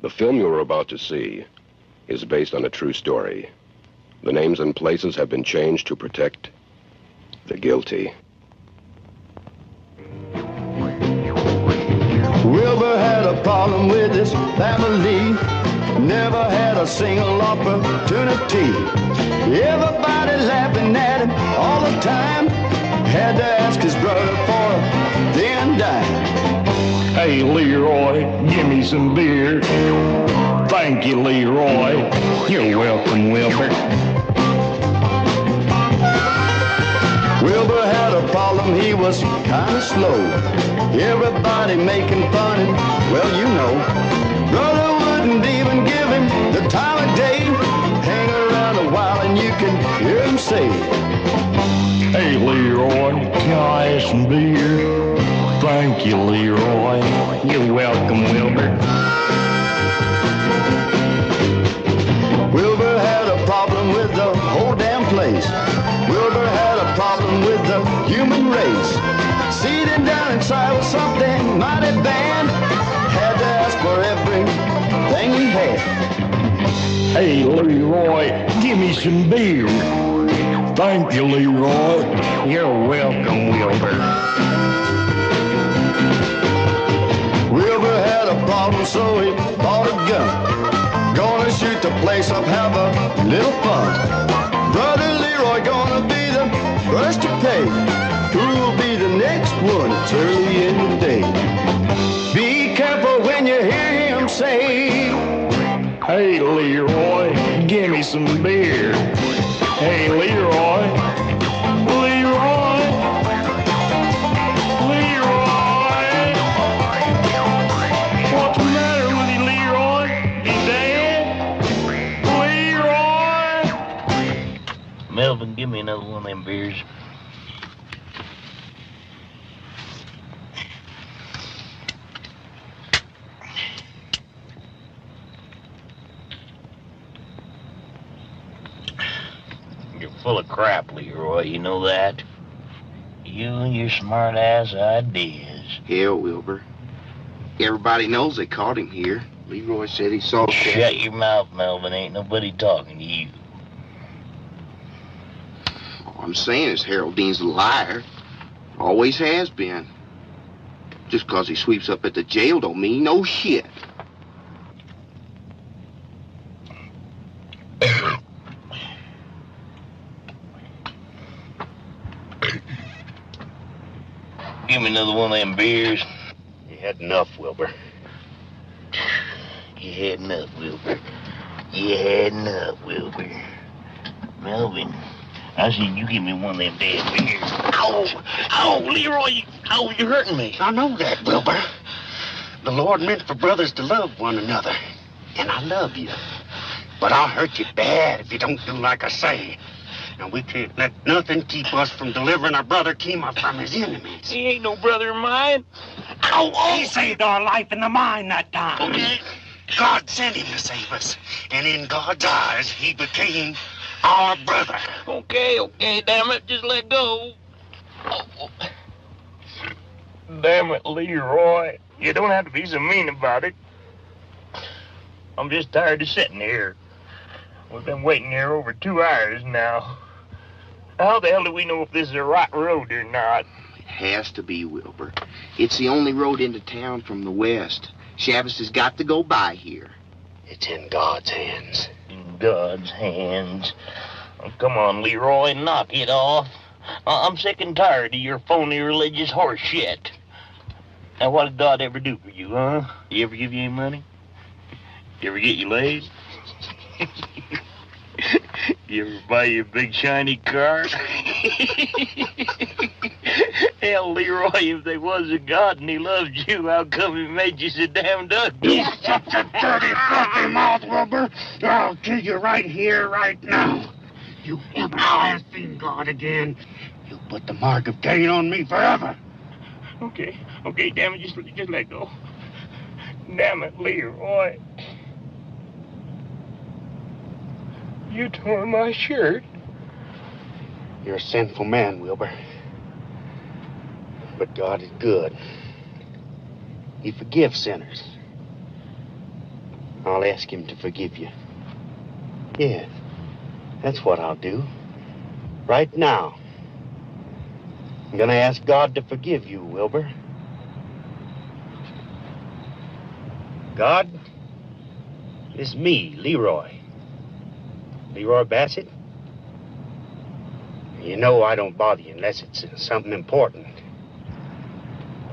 The film you are about to see is based on a true story. The names and places have been changed to protect the guilty. Wilbur had a problem with his family. Never had a single opportunity. Everybody laughing at him all the time. Had to ask his brother for a thin dime. Hey, Leroy, give me some beer. Thank you, Leroy. You're welcome, Wilbur. Wilbur had a problem, he was kind of slow. Everybody making fun and, well, you know. Brother wouldn't even give him the time of day. Hang around a while and you can hear him say, Hey, Leroy, can I have some beer? Thank you, Leroy. You're welcome, Wilbur. Wilbur had a problem with the whole damn place. Wilbur had a problem with the human race. Seated down inside was something mighty bad. Had to ask for everything he had. Hey, Leroy, give me some beer. Thank you, Leroy. You're welcome, Wilbur. Wilbur had a problem, so he bought a gun. Gonna shoot the place up, have a little fun. Brother Leroy gonna be the first to pay. Who'll be the next one? It's early in the day. Be careful when you hear him say, Hey, Leroy, give me some beer. Hey, Leroy. Leroy. Leroy. What's the matter with you, Leroy? You dead? Leroy. Melvin, give me another one of them beers. You're full of crap, Leroy, you know that? You and your smart-ass ideas. Hell, Wilbur. Everybody knows they caught him here. Leroy said he saw... Shut your mouth, Melvin. Ain't nobody talking to you. All I'm saying is Harold Dean's a liar. Always has been. Just 'cause he sweeps up at the jail don't mean no shit. Give me another one of them beers. You had enough, Wilbur. You had enough, Wilbur. You had enough, Wilbur. Melvin, I said you give me one of them damn beers. Ow! Ow, Leroy! Ow, you're hurting me. I know that, Wilbur. The Lord meant for brothers to love one another. And I love you. But I'll hurt you bad if you don't do like I say. And we can't let nothing keep us from delivering our brother Kima from his enemies. He ain't no brother of mine. Ow! Oh. He saved our life in the mine that time. Okay. God sent him to save us. And in God's eyes, he became our brother. Okay, damn it, just let go. Oh. Damn it, Leroy. You don't have to be so mean about it. I'm just tired of sitting here. We've been waiting here over 2 hours now. How the hell do we know if this is a right road or not? It has to be, Wilbur. It's the only road into town from the west. Shabbos has got to go by here. It's in God's hands. In God's hands. Oh, come on, Leroy, knock it off. I'm sick and tired of your phony religious horse shit. Now, what did God ever do for you, huh? He ever give you any money? You ever get you laid? You ever buy you a big shiny car? Hell, Leroy, if there was a God and he loved you, how come he made you so damn ugly? Shut your dirty, filthy mouth, Wilbur. Or I'll kill you right here, right now. You ever blaspheme God again, you'll put the mark of Cain on me forever. Okay, damn it, just let go. Damn it, Leroy. You tore my shirt. You're a sinful man, Wilbur. But God is good. He forgives sinners. I'll ask him to forgive you. Yeah, that's what I'll do. Right now. I'm gonna ask God to forgive you, Wilbur. God, it's me, Leroy. Leroy Bassett. You know I don't bother you unless it's something important.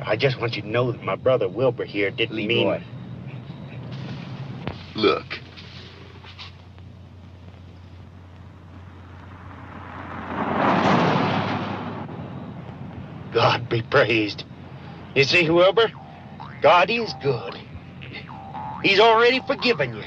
I just want you to know that my brother Wilbur here didn't Leroy. mean... Look. God be praised. You see, Wilbur, God is good. He's already forgiven you.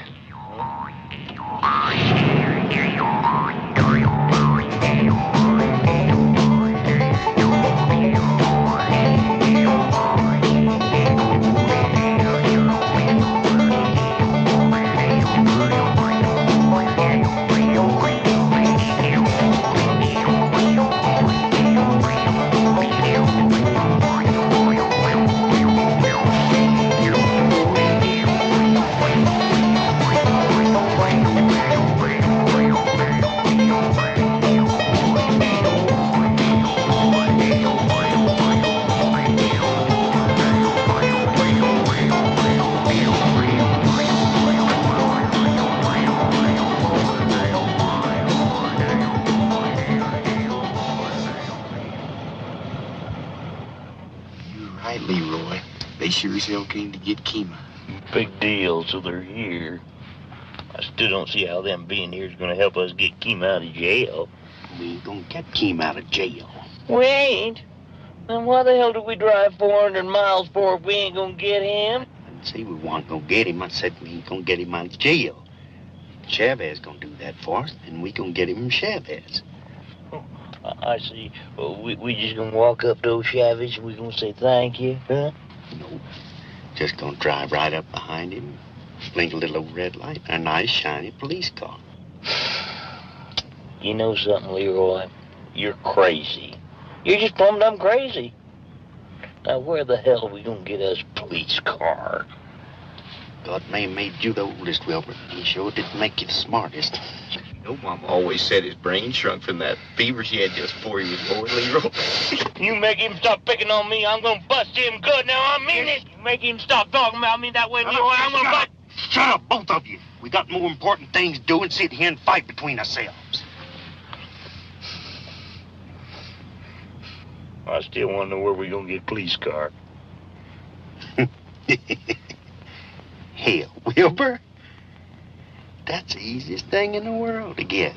Right, Leroy. They sure as hell came to get Kima. Big deal, so they're here. I still don't see how them being here is gonna help us get Keem out of jail. We ain't gonna get Keem out of jail. We ain't? Then why the hell do we drive 400 miles for if we ain't gonna get him? I didn't say we weren't gonna get him. I said we ain't gonna get him out of jail. Chavez gonna do that for us, and we gonna get him from Chavez. I see. Well, we just gonna walk up to old Chavez and we gonna say thank you, huh? No. Just gonna drive right up behind him, blink a little red light, and a nice shiny police car. You know something, Leroy? You're crazy. You're just plumb dumb crazy. Now, where the hell are we gonna get us a police car? God may have made you the oldest, Wilbur. He sure didn't make you the smartest. You know, Mama always said his brain shrunk from that fever she had just before he was born, Leroy. You make him stop picking on me, I'm gonna bust him good. Now, I mean it. You make him stop talking about me that way, Leroy, I'm gonna bust... Shut up, both of you. We got more important things to do than sit here and fight between ourselves. I still want to know where we gonna get a police car. Hell, Wilbur, that's the easiest thing in the world to get.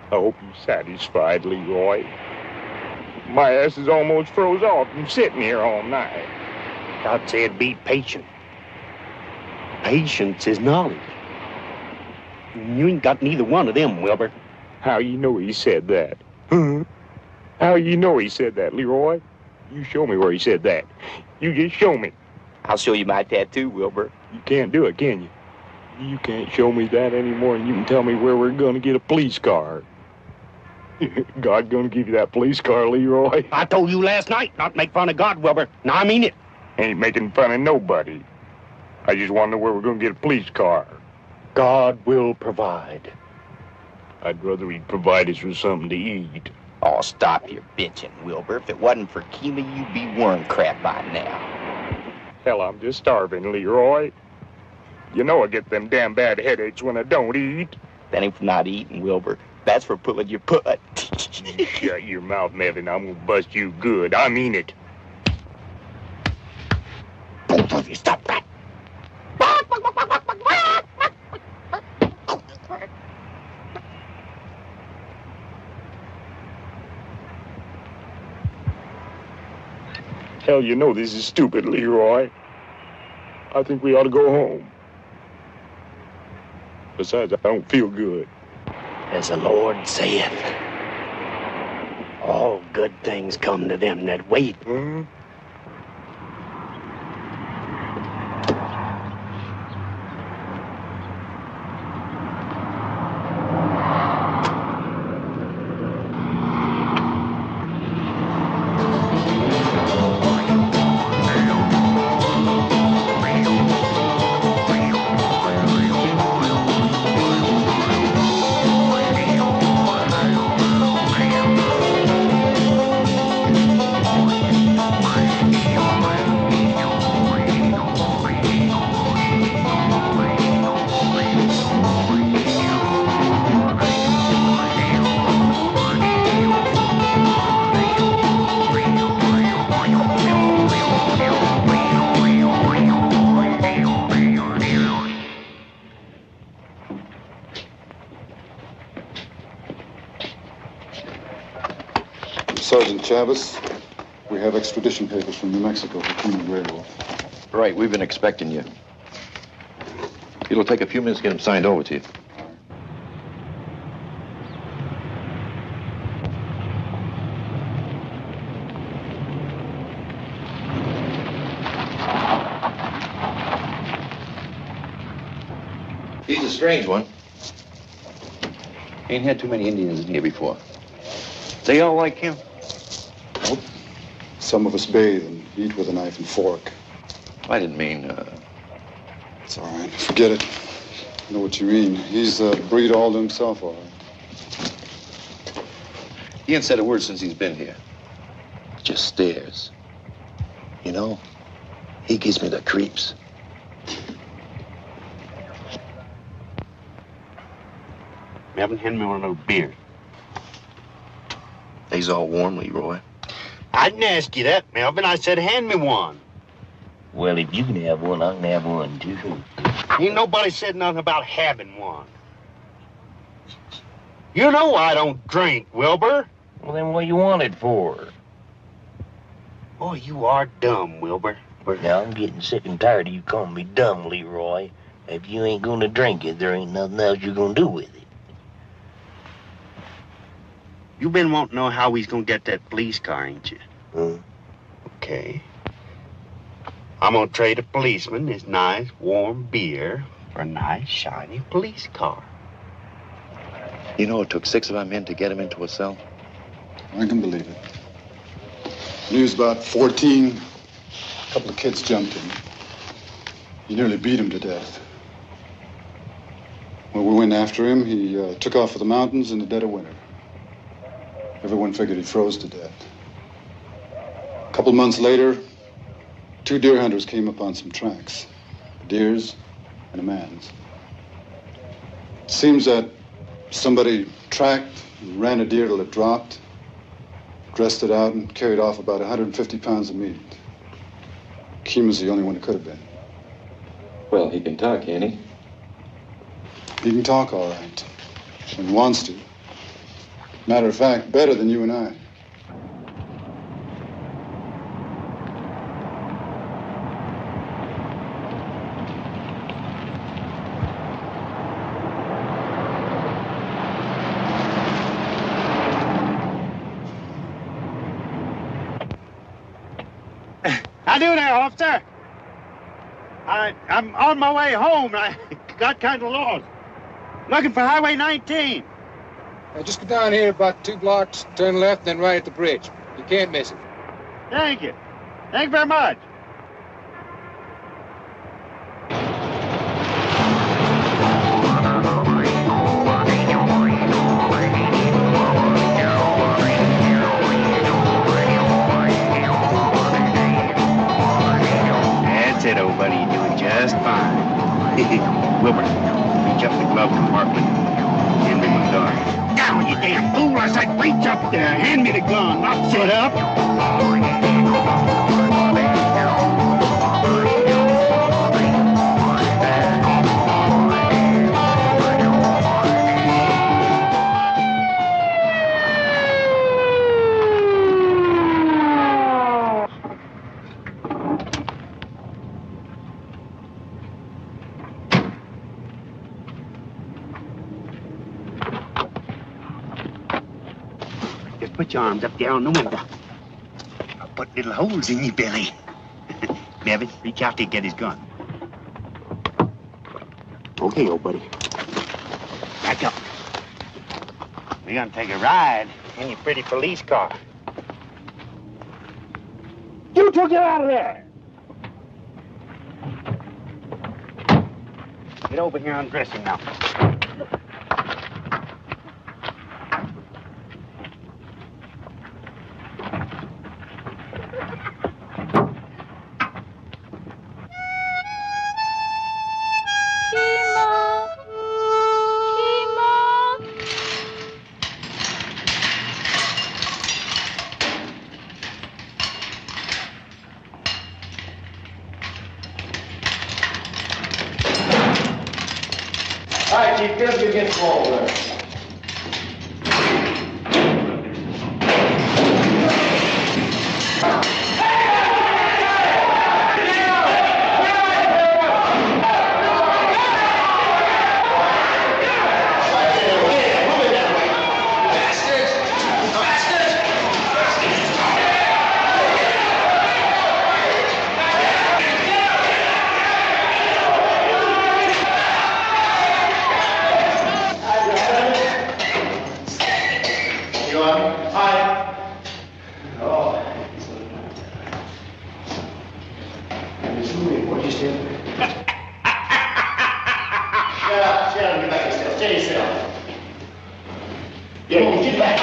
I hope you're satisfied, Leroy. My ass is almost froze off from sitting here all night. God said be patient. Patience is knowledge. You ain't got neither one of them, Wilbur. How you know he said that? Huh? How you know he said that, Leroy? You show me where he said that. You just show me. I'll show you my tattoo, Wilbur. You can't do it, can you? You can't show me that anymore, and you can tell me where we're gonna get a police car. God gonna give you that police car, Leroy? I told you last night not to make fun of God, Wilbur. Now I mean it. Ain't making fun of nobody. I just want to know where we're gonna get a police car. God will provide. I'd rather he'd provide us with something to eat. Oh, stop your bitching, Wilbur. If it wasn't for Kima, you'd be worm crap by now. Hell, I'm just starving, Leroy. You know I get them damn bad headaches when I don't eat. That ain't for not eating, Wilbur. That's for pulling your putt. Shut your mouth, Nevin. I'm gonna bust you good. I mean it. Both of you, stop that. Hell, you know this is stupid, Leroy. I think we ought to go home. Besides, I don't feel good. As the Lord saith, all good things come to them that wait. Hmm? Sergeant Chavez. We have extradition papers from New Mexico for Kima Guerrero. Right, we've been expecting you. It'll take a few minutes to get them signed over to you. He's a strange one. Ain't had too many Indians in here before. They all like him? Nope. Some of us bathe and eat with a knife and fork. I didn't mean, It's all right. Forget it. I know what you mean. He's a breed all to himself, all right. He ain't said a word since he's been here. Just stares. You know, he gives me the creeps. Melvin, hand me one of those beers. He's all warm, Leroy. I didn't ask you that, Melvin. I said hand me one. Well, if you can have one, I can have one, too. Ain't nobody said nothing about having one. You know I don't drink, Wilbur. Well, then what you want it for? Boy, you are dumb, Wilbur. Now, I'm getting sick and tired of you calling me dumb, Leroy. If you ain't gonna drink it, there ain't nothing else you're gonna do with it. You been wanting to know how he's gonna get that police car, ain't you? Huh? Okay. I'm gonna trade a policeman his nice, warm beer for a nice, shiny police car. You know, it took 6 of our men to get him into a cell. I can believe it. When he was about 14, a couple of kids jumped him. He nearly beat him to death. When we went after him, he took off for the mountains in the dead of winter. Everyone figured he froze to death. A couple months later, 2 deer hunters came upon some tracks. A deer's and a man's. It seems that somebody tracked and ran a deer till it dropped, dressed it out, and carried off about 150 pounds of meat. Kima's the only one it could have been. Well, he can talk, can't he? He can talk all right, when he wants to. Matter of fact, better than you and I. How do there, officer? I'm on my way home. I got kind of lost. Looking for Highway 19. Just go down here about 2 blocks, turn left, then right at the bridge. You can't miss it. Thank you. Thank you very much. That's it, old buddy. You're doing just fine. Wilbur, reach up the glove compartment. Hand me my gun. Down, you damn fool. I said reach up there. Hand me the gun, not sit up. Just put your arms up there on the window. I'll put little holes in your belly. Nevin, reach out there and get his gun. Okay, old buddy. Back up. We're gonna take a ride in your pretty police car. You two get out of there. Get over here and undress him now. All right, Chief, get up and get involved there. right, sit down, get back yourself. Sit yourself. Yeah, get back.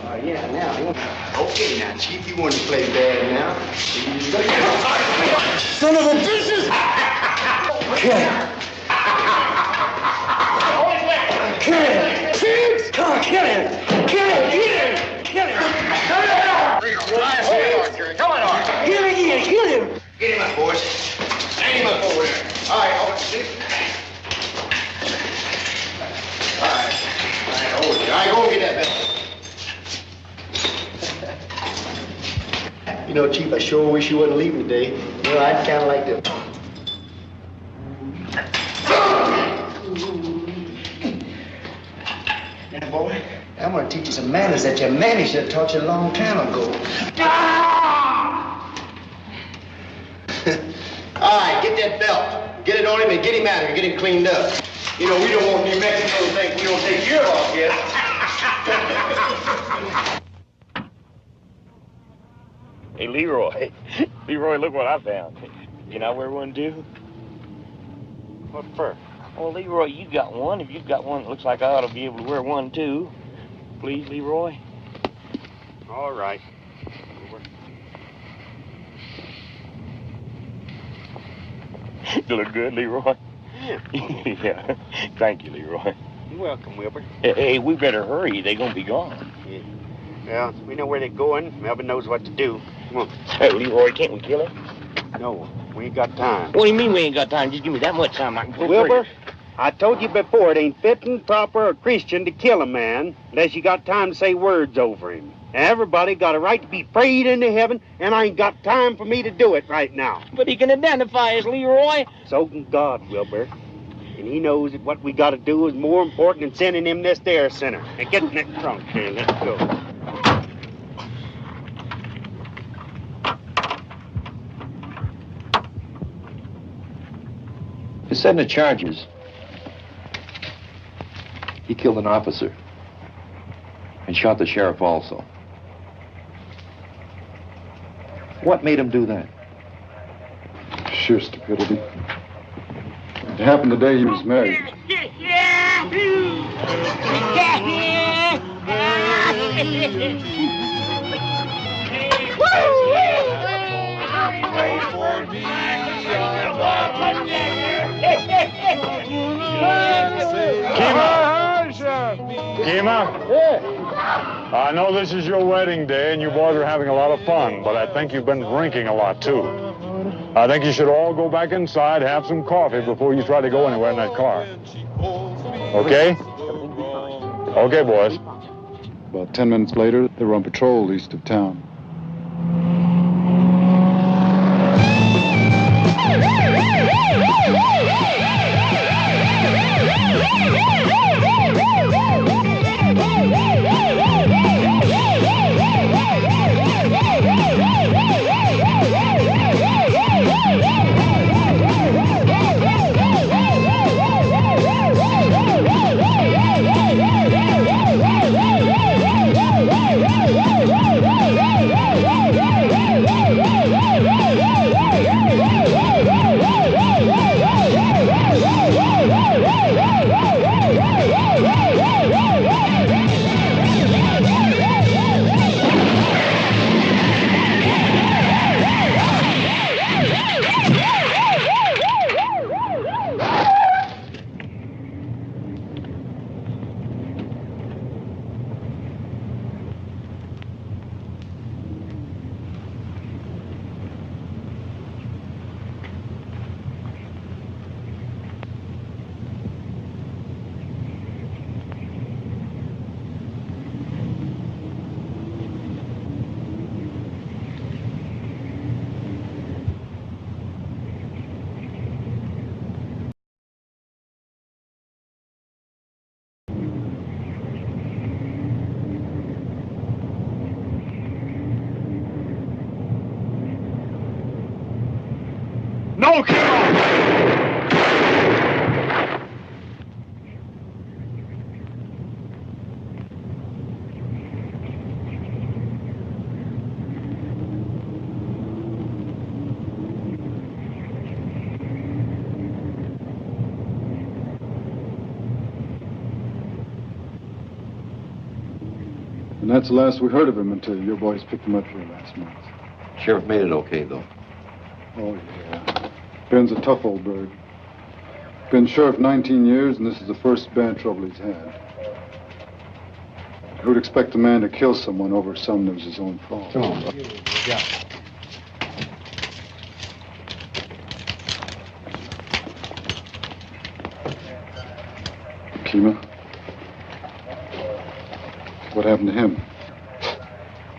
Oh, yeah, now. Okay, now, Chief, you want to play bad now. Son of a bitches! Kill him. Come on, kill him! Kill him! Kill him! Come on, Art. Kill him! Get him up, boys. Stand him up over there. All right, hold it. All right, hold it. All right, go and get that belt. You know, Chief, I sure wish you wouldn't leave today. You know, I'd kind of like to... Now, boy, I'm going to teach you some manners that your mammy should have taught you a long time ago. All right, get that belt. Get it on him and get him out of here. Get him cleaned up. You know, we don't want New Mexico to think we don't take care of our kids. Hey, Leroy. Leroy, look what I found. Can I wear one, too? What for? Well, Leroy, you got one. If you've got one, it looks like I ought to be able to wear one, too. Please, Leroy. All right. You look good, Leroy. Yeah. Yeah. Thank you, Leroy. You're welcome, Wilbur. Hey, we better hurry. They're going to be gone. Yeah. Well, we know where they're going. Melvin knows what to do. Come on. Hey, Leroy, can't we kill him? No, we ain't got time. What do you mean we ain't got time? Just give me that much time. I can pull Wilbur, trigger. I told you before, it ain't fitting, proper, or Christian to kill a man unless you got time to say words over him. Everybody got a right to be prayed into heaven, and I ain't got time for me to do it right now. But he can identify as Leroy. So can God, Wilbur. And he knows that what we got to do is more important than sending him this there center. And get in that trunk here. Let's go. He's setting the charges. He killed an officer and shot the sheriff also. What made him do that? Sheer stupidity. It happened the day he was married. Kima? Yeah. I know this is your wedding day and you boys are having a lot of fun, but I think you've been drinking a lot too. I think you should all go back inside, have some coffee before you try to go anywhere in that car. Okay? Okay, boys. About 10 minutes later, they were on patrol east of town. No, Kima! And that's the last we heard of him until your boys picked him up here last month. Sheriff made it okay, though. Oh, yeah. Ben's a tough old bird. Been sheriff 19 years, and this is the first bad trouble he's had. Who'd expect a man to kill someone over something that was his own fault? Come on, yeah. Kima? What happened to him?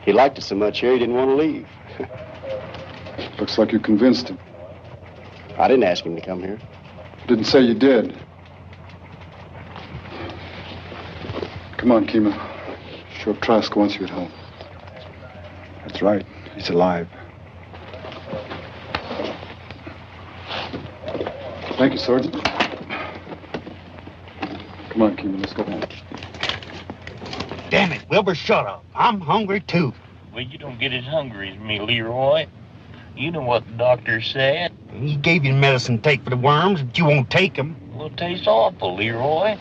He liked it so much here, he didn't want to leave. Looks like you convinced him. I didn't ask him to come here. Didn't say you did. Come on, Kima. Sheriff Trask wants you at home. That's right. He's alive. Thank you, Sergeant. Come on, Kima, let's go home. Damn it, Wilbur, shut up. I'm hungry, too. Well, you don't get as hungry as me, Leroy. You know what the doctor said. He gave you the medicine to take for the worms, but you won't take them. Well, it tastes awful, Leroy.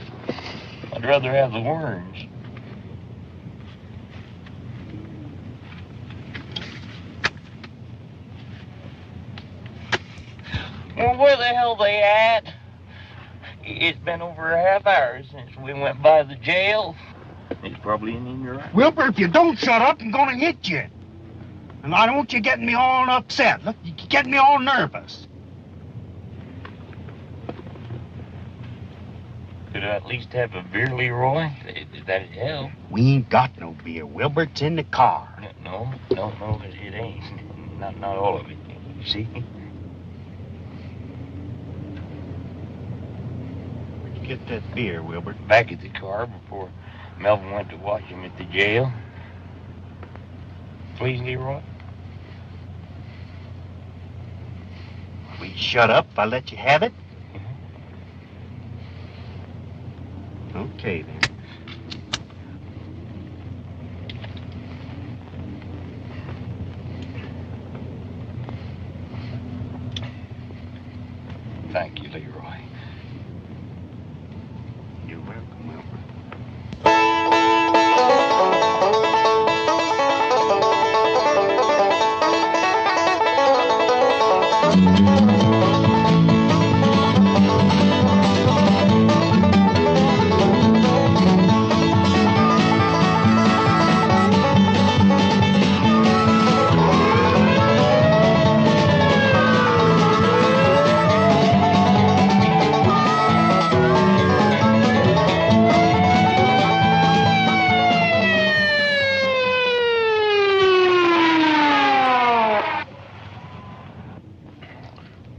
I'd rather have the worms. Well, where the hell they at? It's been over a half hour since we went by the jail. He's probably in your eye. Wilbur, if you don't shut up, I'm gonna hit you. And I don't want you getting me all upset. Look, you're getting me all nervous. Could I at least have a beer, Leroy? That'd help. We ain't got no beer, Wilbur. It's in the car. No, it ain't. Not all of it, you see? Where'd you get that beer, Wilbur? Back at the car before Melvin went to watch him at the jail. Please, Leroy? Will you shut up if I let you have it? Okay, then. Thank you, Leroy. You're welcome, Wilbur.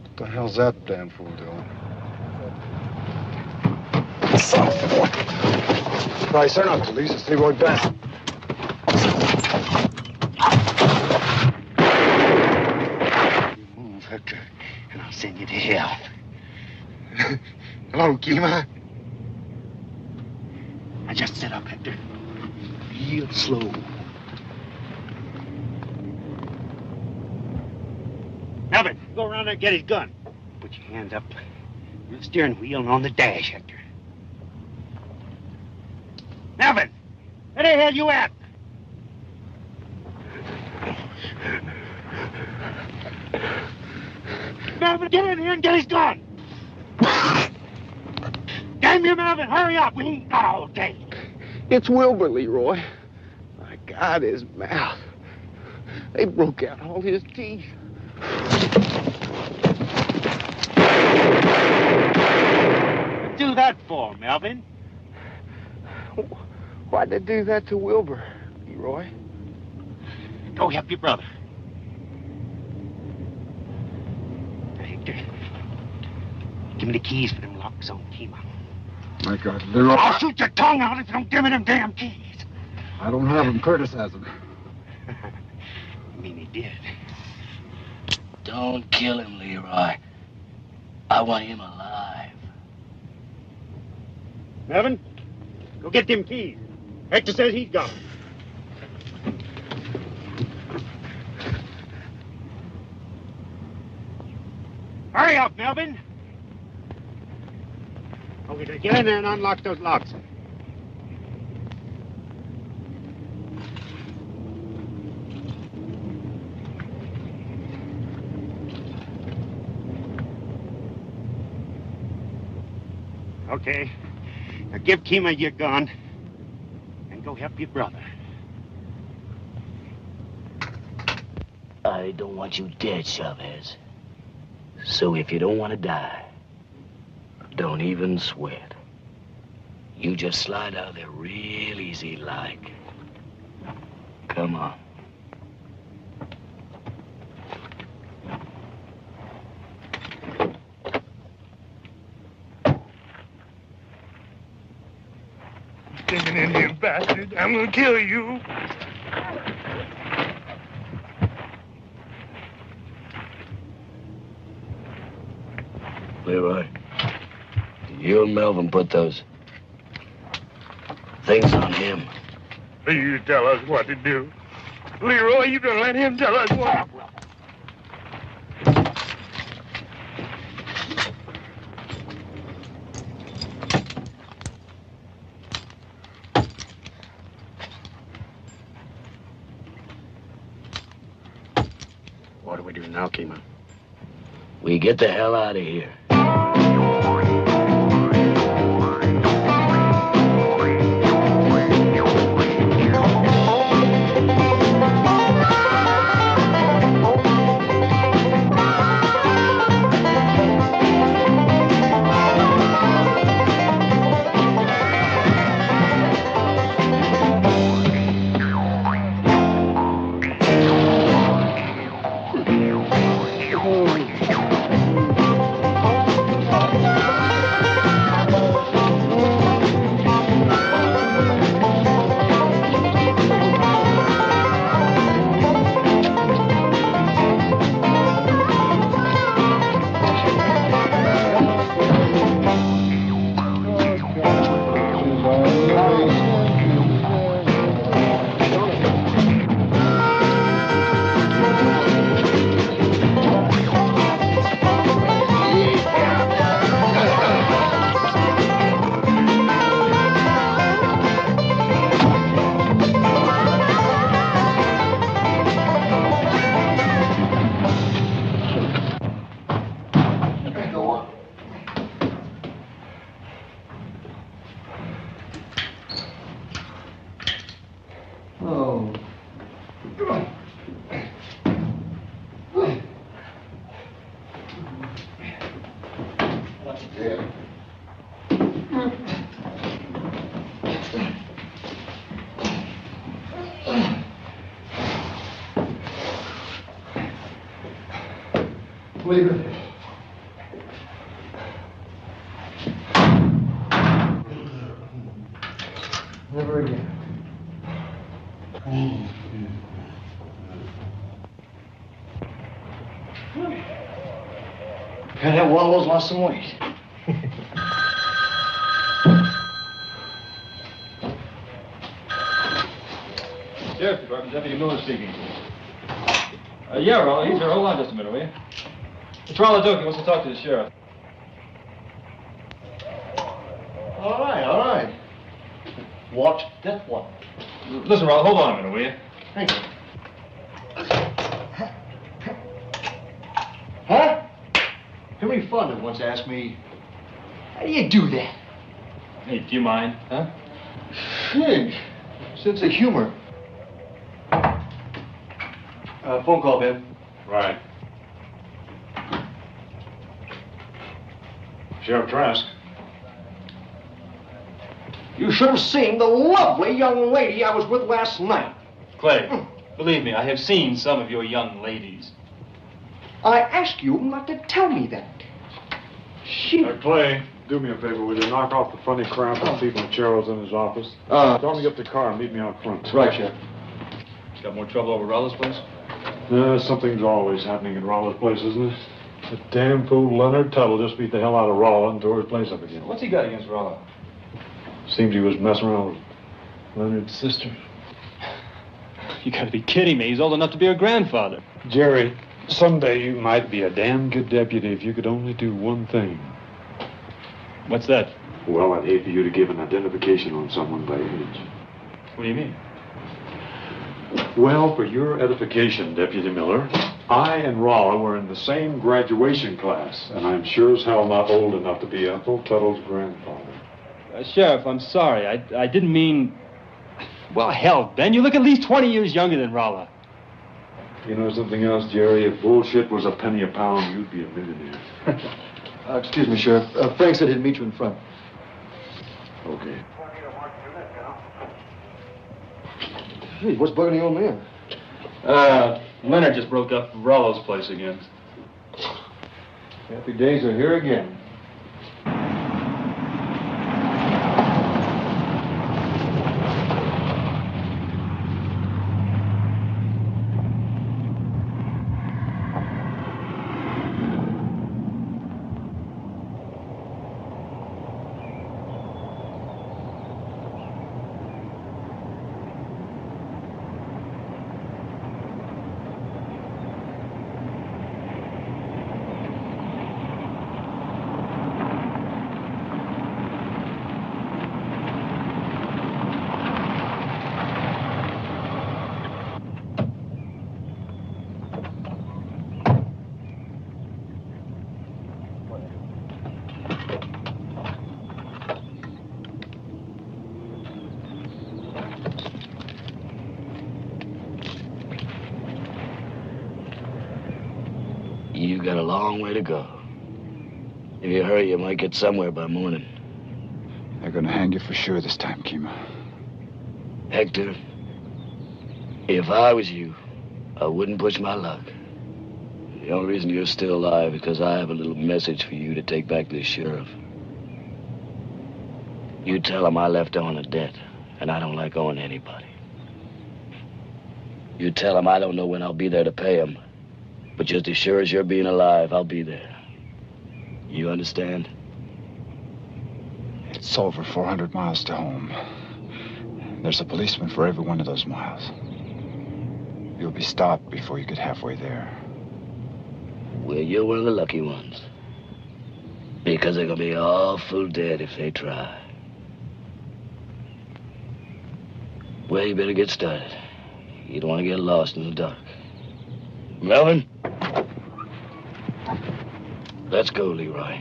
What the hell's that damn fool doing? Bryce, they're not police. It's Leroy Bassett. You move, Hector, and I'll send you to hell. Hello, Kima. Now just sit up, Hector. Real slow. Melvin, go around there and get his gun. Put your hands up on the steering wheel and on the dash, Hector. Melvin, where the hell you at? Melvin, get in here and get his gun. Damn you, Melvin, hurry up. We ain't got all day. It's Wilbur, Leroy. My God, his mouth. They broke out all his teeth. What do that for, Melvin? Why'd they do that to Wilbur, Leroy? Go help your brother. Now, Hector, give me the keys for them locks on Kima. My God, Leroy. I'll shoot your tongue out if you don't give me them damn keys. I don't have them. Curtis has them. I mean, he did. Don't kill him, Leroy. I want him alive. Melvin, go get them keys. Hector says he's got them. Hurry up, Melvin. Okay, get in there and unlock those locks. Okay. Now give Kima your gun and go help your brother. I don't want you dead, Chavez. So if you don't want to die, don't even sweat. You just slide out of there real easy like. Come on. Stinking Indian bastard. I'm gonna kill you. Leroy, you and Melvin put those things on him. You tell us what to do. Leroy, you gonna let him tell us what? What do we do now, Kima? We get the hell out of here. Leave it. Never again. And that Wallow's lost some weight. Sheriff's Department, Deputy Miller speaking. Yeah, Rollo, he's here. Hold on just a minute, will you? It's Rollo Dokie wants to talk to the sheriff. All right. Watch that one. Listen, Rollo, hold on a minute, will you? Thank you. Huh? Henry Fonda once asked me, how do you do that? Hey, do you mind, huh? Shit. Sense of humor. Phone call, Ben. Right. Sheriff Trask. You should have seen the lovely young lady I was with last night. Clay, believe me, I have seen some of your young ladies. I asked you not to tell me that. Shit. Clay, do me a favor, will you knock off the funny crap and see if Machero's in his office? Tell him to get the car and meet me out front. Right, Sheriff. Got more trouble over Rollo's place? Something's always happening at Rollo's place, isn't it? That damn fool Leonard Tuttle just beat the hell out of Rollo and tore his place up again. What's he got against Rollo? Seems he was messing around with Leonard's sister. You gotta be kidding me. He's old enough to be her grandfather. Jerry, someday you might be a damn good deputy if you could only do one thing. What's that? Well, I'd hate for you to give an identification on someone by age. What do you mean? Well, for your edification, Deputy Miller, I and Rolla were in the same graduation class, and I'm sure as hell not old enough to be Uncle Tuttle's grandfather. Sheriff, I'm sorry. I didn't mean... Well, hell, Ben, you look at least 20 years younger than Rolla. You know something else, Jerry? If bullshit was a penny a pound, you'd be a millionaire. Excuse me, Sheriff. Frank said he'd meet you in front. Okay. Hey, what's bugging the old man? Leonard just broke up Rollo's place again. Happy days are here again. You got a long way to go. If you hurry, you might get somewhere by morning. They're gonna hang you for sure this time, Kima. Hector, if I was you, I wouldn't push my luck. The only reason you're still alive is because I have a little message for you to take back to the sheriff. You tell him I left on a debt, and I don't like owing anybody. You tell him I don't know when I'll be there to pay him, but just as sure as you're being alive, I'll be there. You understand? It's over 400 miles to home. There's a policeman for every one of those miles. You'll be stopped before you get halfway there. Well, you're one of the lucky ones. Because they're gonna be awful dead if they try. Well, you better get started. You don't want to get lost in the dark. Melvin? Let's go, Leroy.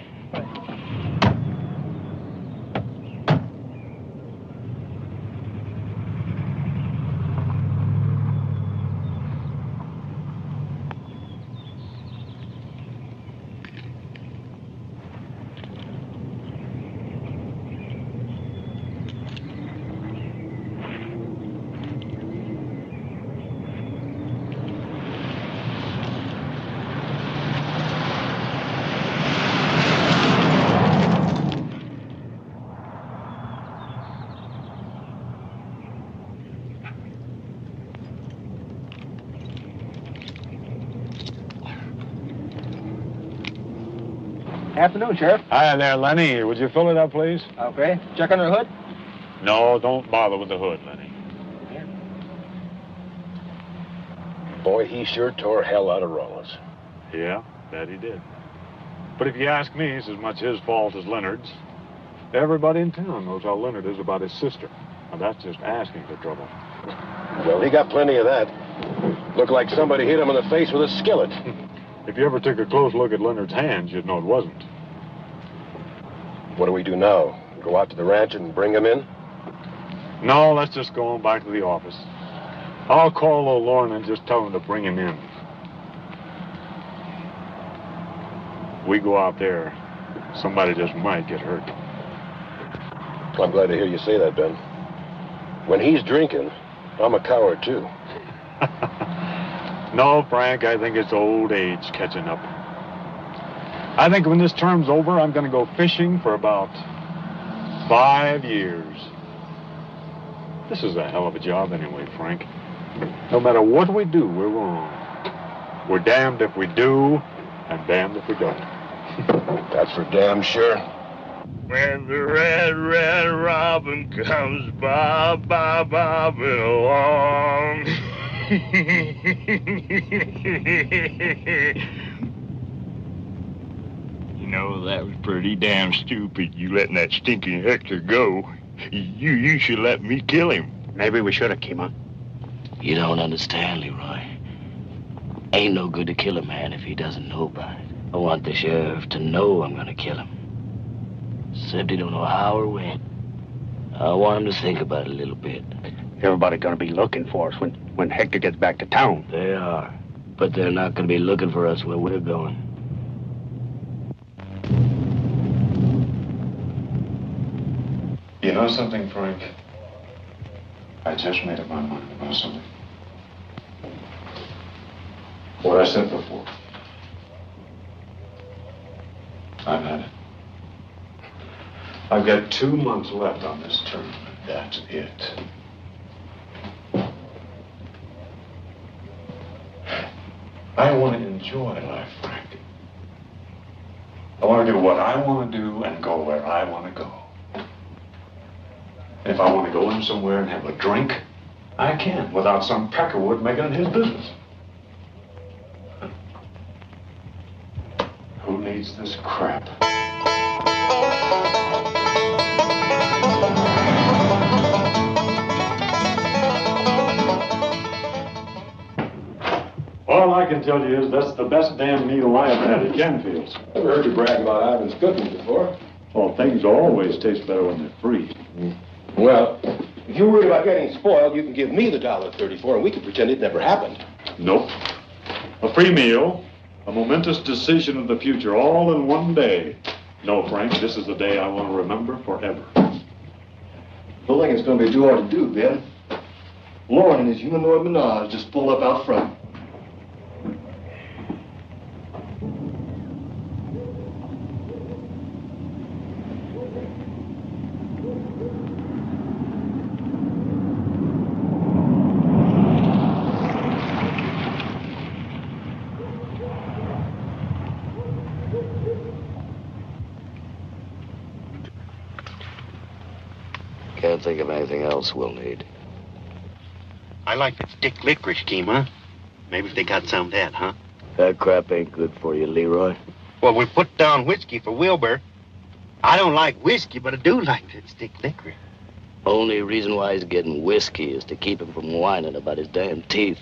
Afternoon, Sheriff. Hi there, Lenny. Would you fill it up, please? Okay. Check under the hood? No, don't bother with the hood, Lenny. Boy, he sure tore hell out of Rollins. Yeah, that he did. But if you ask me, it's as much his fault as Leonard's. Everybody in town knows how Leonard is about his sister. And that's just asking for trouble. Well, he got plenty of that. Looked like somebody hit him in the face with a skillet. If you ever took a close look at Leonard's hands, you'd know it wasn't. What do we do now? Go out to the ranch and bring him in? No, let's just go on back to the office. I'll call old Lorne and just tell him to bring him in. We go out there, somebody just might get hurt. I'm glad to hear you say that, Ben. When he's drinking, I'm a coward, too. No, Frank, I think it's old age catching up. I think when this term's over, I'm going to go fishing for about 5 years. This is a hell of a job anyway, Frank. No matter what we do, we're wrong. We're damned if we do, and damned if we don't. That's for damn sure. When the red, red robin comes bobbing along. You know, that was pretty damn stupid, you letting that stinking Hector go. You should let me kill him. Maybe we should have, Kima. You don't understand, Leroy. Ain't no good to kill a man if he doesn't know about it. I want the sheriff to know I'm gonna kill him. Except he don't know how or when. I want him to think about it a little bit. Everybody gonna be looking for us when Hector gets back to town. They are. But they're not gonna be looking for us where we're going. You know something, Frank? I just made up my mind about something. What I said before. I've had it. I've got 2 months left on this term, and that's it. I want to enjoy life, Frank. I want to do what I want to do and go where I want to go. If I want to go in somewhere and have a drink, I can without some peckerwood making it his business. Who needs this crap? All I can tell you is that's the best damn meal I ever had at Canfield's. I've heard you brag about Ivan's cooking before. Well, things always taste better when they're free. Well, if you're worried about getting spoiled, you can give me the $1.34 and we can pretend it never happened. Nope. A free meal, a momentous decision of the future, all in one day. No, Frank, this is the day I want to remember forever. Don't think it's going to be too hard to do, Ben. Lauren and his humanoid menage just pulled up out front. Can't think of anything else we'll need. I like that stick licorice scheme, huh? Maybe if they got some of that, huh? That crap ain't good for you, Leroy. Well, we put down whiskey for Wilbur. I don't like whiskey, but I do like that stick licorice. Only reason why he's getting whiskey is to keep him from whining about his damn teeth.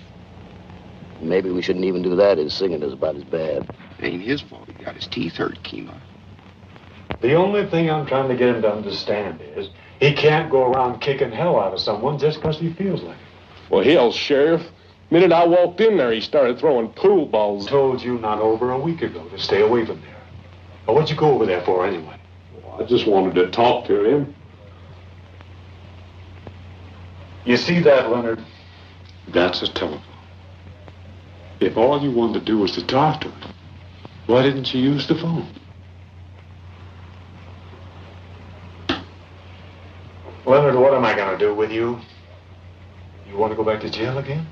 Maybe we shouldn't even do that. His singing is about as bad. It ain't his fault he got his teeth hurt, Kima. The only thing I'm trying to get him to understand is he can't go around kicking hell out of someone just because he feels like it. Well, hell, Sheriff. Minute I walked in there, he started throwing pool balls. Told you not over a week ago to stay away from there. Well, what'd you go over there for anyway? Well, I just wanted to talk to him. You see that, Leonard? That's a telephone. If all you wanted to do was to talk to him, why didn't you use the phone? Leonard, what am I going to do with you? You want to go back to jail again?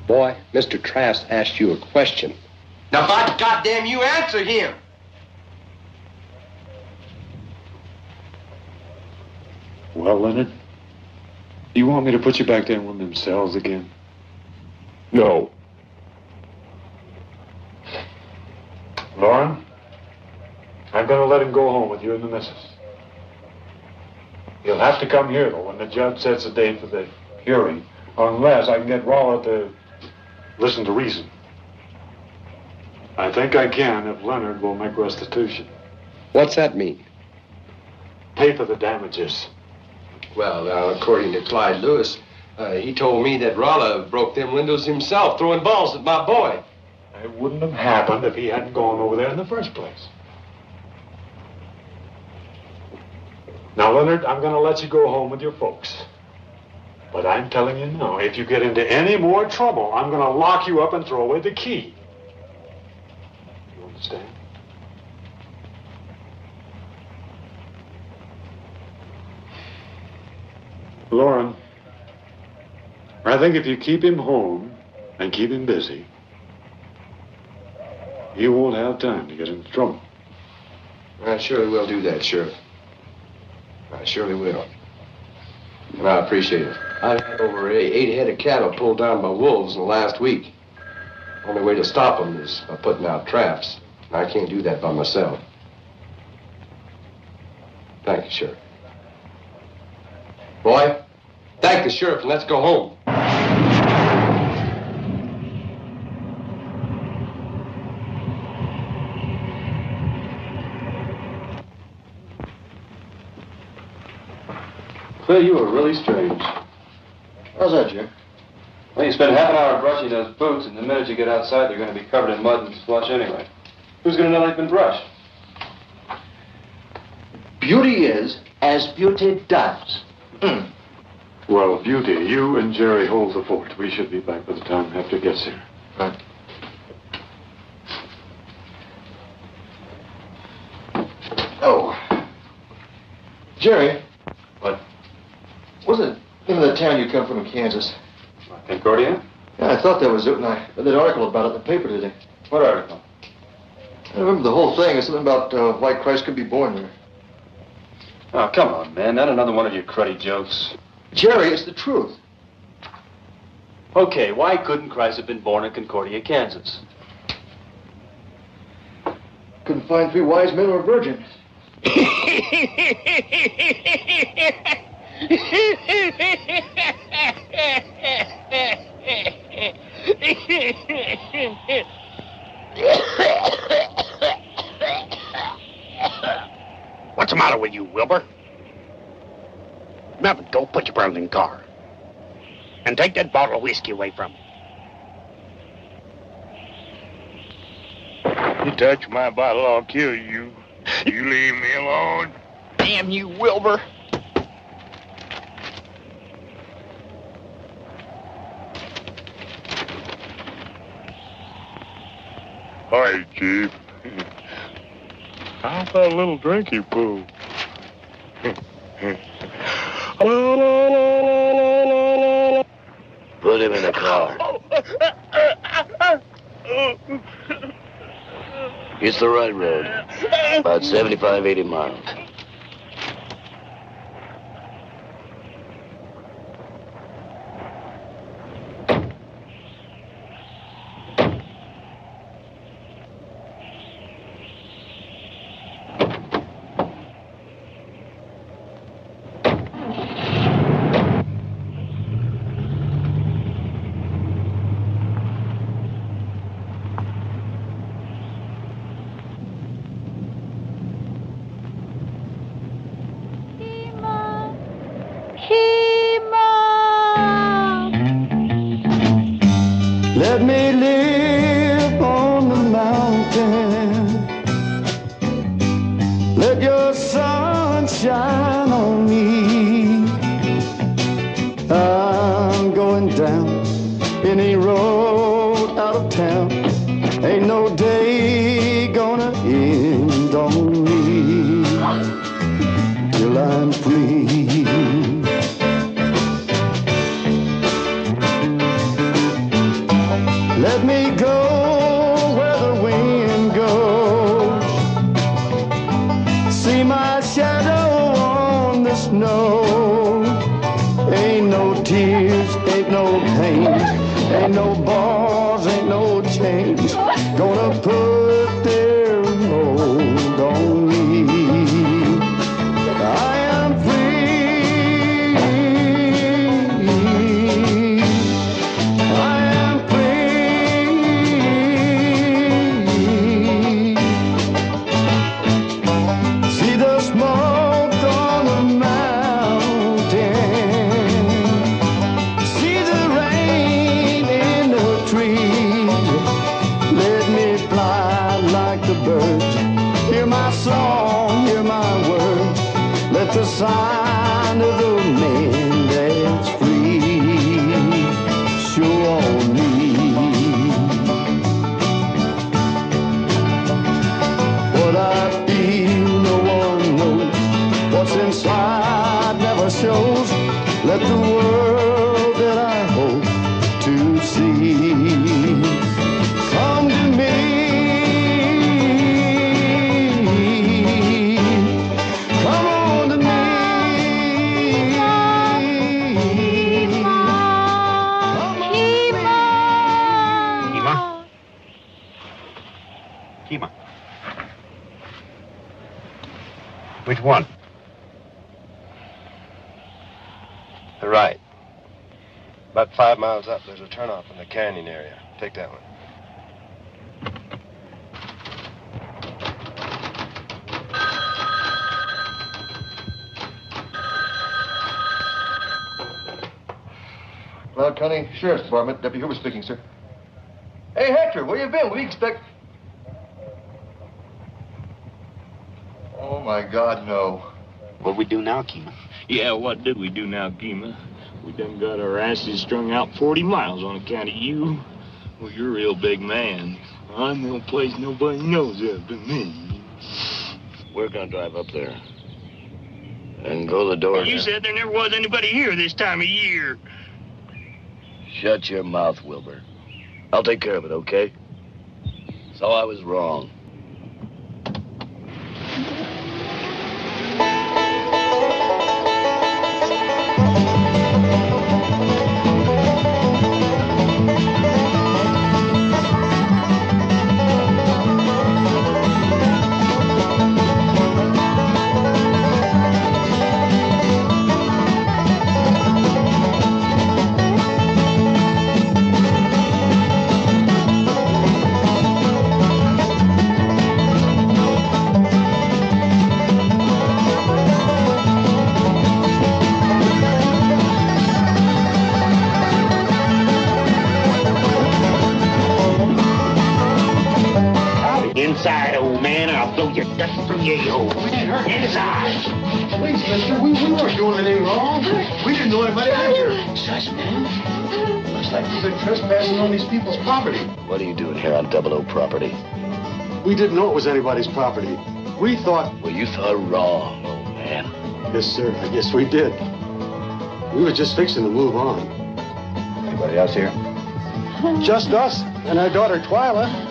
Boy, Mr. Trask asked you a question. Now, by goddamn, you answer him. Well, Leonard, you want me to put you back there in one of them cells again? No. Lauren, I'm going to let him go home with you and the missus. He'll have to come here, though, when the judge sets a date for the hearing, unless I can get Rolla to listen to reason. I think I can if Leonard will make restitution. What's that mean? Pay for the damages. Well, now, according to Clyde Lewis, he told me that Rolla broke them windows himself, throwing balls at my boy. It wouldn't have happened if he hadn't gone over there in the first place. Now, Leonard, I'm going to let you go home with your folks. But I'm telling you now, if you get into any more trouble, I'm going to lock you up and throw away the key. You understand? Lauren, I think if you keep him home and keep him busy, he won't have time to get into trouble. I surely will do that, Sheriff. I surely will. And I appreciate it. I've had over 8 head of cattle pulled down by wolves in the last week. Only way to stop them is by putting out traps. I can't do that by myself. Thank you, Sheriff. Boy, thank the sheriff and let's go home. Phil, you are really strange. How's that, Jim? Well, you spend half an hour brushing those boots, and the minute you get outside, they're going to be covered in mud and slush anyway. Who's going to know they've been brushed? Beauty is as beauty does. Well, Beauty, you and Jerry hold the fort. We should be back by the time Hefty gets here. Right. Oh. Jerry. What? What's the name of the town you come from in Kansas? Concordia? Yeah, I thought that was it when I read that article about it in the paper today. What article? I remember the whole thing. It's something about why Christ could be born there. Oh, come on, man. Not another one of your cruddy jokes. Jerry, it's the truth. Okay, why couldn't Christ have been born in Concordia, Kansas? Couldn't find 3 wise men or a virgin. What's the matter with you, Wilbur? Melvin, go put your brother in the car. And take that bottle of whiskey away from him. You touch my bottle, I'll kill you. You leave me alone. Damn you, Wilbur. Hi, Chief. How's that little drink you pulled? Put him in the car. It's the right road. About 75, 80 miles. Let me live on the mountain. Let your sun shine on me. I'm going down any road out of town. Ain't no day gonna end on me till I'm free. Let me go where the wind goes. See my shadow on the snow. Ain't no tears, ain't no pain, ain't no bars, ain't no chains gonna put their hold on me. I am free. I am see the smoke on the mountain. See the rain in the trees. Let me fly like the birds. Hear my song, hear my words. Let the sign of the man that's free show on me. What I feel, no one knows. What's inside never shows. Let the world that I hope to see come to me. Come on to me. Kima. Which one? The right. About 5 miles up, there's a turnoff in the canyon area. Take that one. Clark County Sheriff's Department. Deputy Hoover speaking, sir. Hey, Hector, where you been? What do you expect? Oh, my God, no. What we do now, Kima? Yeah, what do we do now, Kima? We done got our asses strung out 40 miles on account of you. Well, you're a real big man. I'm no place nobody knows of but me. We're gonna drive up there. And go the door. Well, you said there never was anybody here this time of year. Shut your mouth, Wilbur. I'll take care of it, okay? So I was wrong. Inside, old man, I'll blow your dust from your hole. Inside. Please, mister, we weren't doing anything wrong. We didn't know anybody out here. Shush, man. Looks like you've been trespassing on these people's property. What are you doing here on 00 property? We didn't know it was anybody's property. We thought... Well, you thought wrong, old man. Yes, sir. I guess we did. We were just fixing to move on. Anybody else here? Just us and our daughter, Twyla.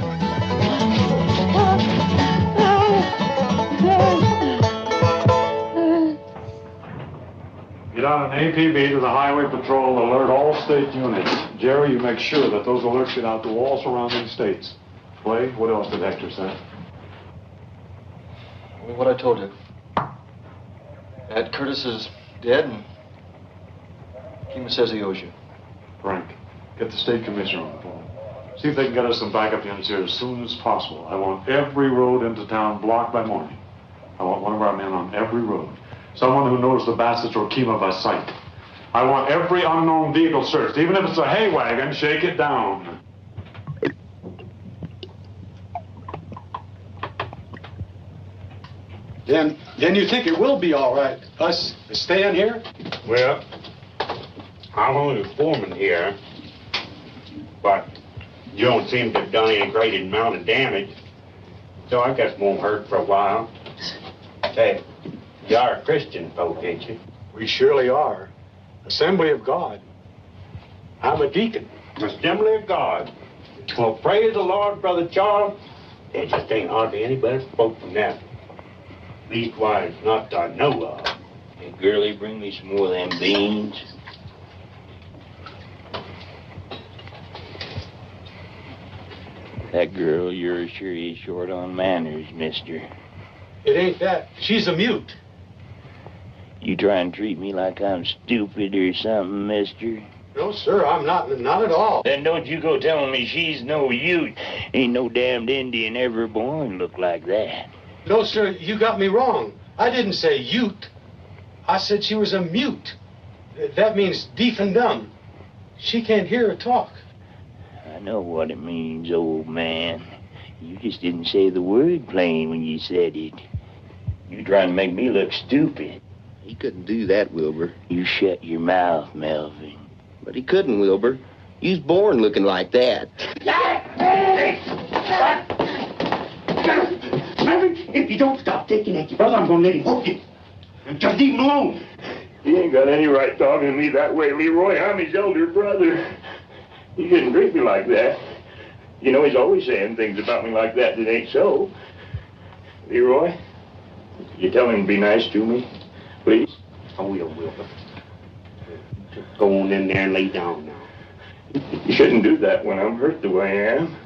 Get on an APB to the Highway Patrol, alert all state units. Jerry, you make sure that those alerts get out to all surrounding states. Clay, what else did Hector say? Well, what I told you. Ed Curtis is dead, and Kima says he owes you. Frank, get the state commissioner on the phone. See if they can get us some backup units here as soon as possible. I want every road into town blocked by morning. I want one of our men on every road. Someone who knows the Bassett or Kima by sight. I want every unknown vehicle searched. Even if it's a hay wagon, shake it down. Then you think it will be all right, us staying here? Well, I'm only the foreman here, but you don't seem to have done any great amount of damage, so I guess it won't hurt for a while. Say, you are a Christian folk, ain't you? We surely are. Assembly of God. I'm a deacon. Assembly of God. Well, praise the Lord, Brother Charles. There just ain't hardly any better folk than that. Leastwise, not that I know of. Hey, girlie, bring me some more of them beans. That girl, you're sure is short on manners, mister. It ain't that. She's a mute. You try and treat me like I'm stupid or something, mister? No, sir, I'm not at all. Then don't you go telling me she's no ute. Ain't no damned Indian ever born look like that. No, sir, you got me wrong. I didn't say ute. I said she was a mute. That means deaf and dumb. She can't hear or talk. I know what it means, old man. You just didn't say the word plain when you said it. You trying to make me look stupid. He couldn't do that, Wilbur. You shut your mouth, Melvin. But he couldn't, Wilbur. He was born looking like that. Melvin, if you don't stop taking at your brother, I'm going to let him hook you. Just leave him alone. He ain't got any right talking to me that way, Leroy. I'm his elder brother. He shouldn't treat me like that. You know, he's always saying things about me like that ain't so. Leroy, you tell him to be nice to me, please? I will, Wilbur. Just go on in there and lay down now. You shouldn't do that when I'm hurt the way I am.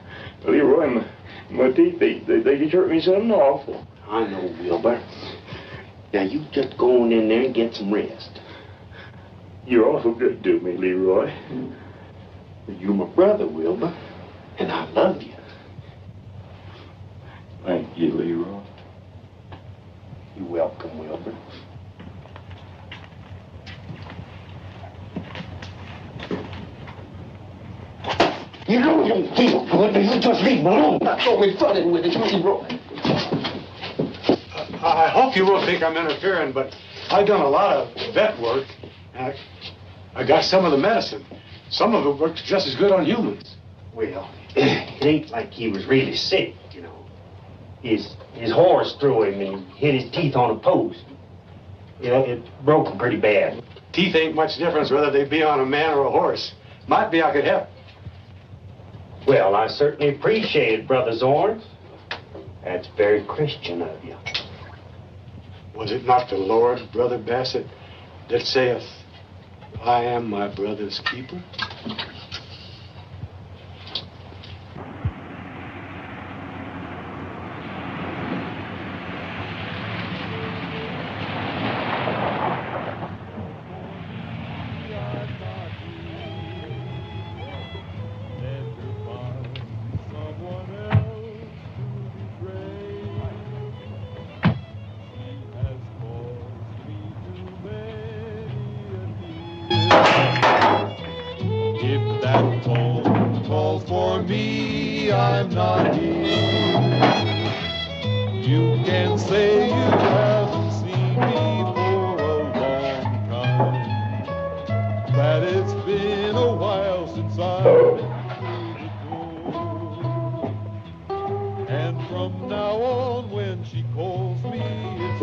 Leroy, my teeth, they just hurt me something awful. I know, Wilbur. Now, you just go on in there and get some rest. You're awful good to me, Leroy. You're my brother, Wilbur, and I love you. Thank you, Leroy. You're welcome, Wilbur. You know you don't feel good, but you just leave him alone. That's only funning with it, Leroy. I hope you won't think I'm interfering, but I've done a lot of vet work, and I got some of the medicine. Some of it works just as good on humans. Well, it ain't like he was really sick, you know. His horse threw him and he hit his teeth on a post. You know, it broke him pretty bad. Teeth ain't much difference whether they be on a man or a horse. Might be I could help. Well, I certainly appreciate it, Brother Zorn. That's very Christian of you. Was it not the Lord, Brother Bassett, that saith, I am my brother's keeper?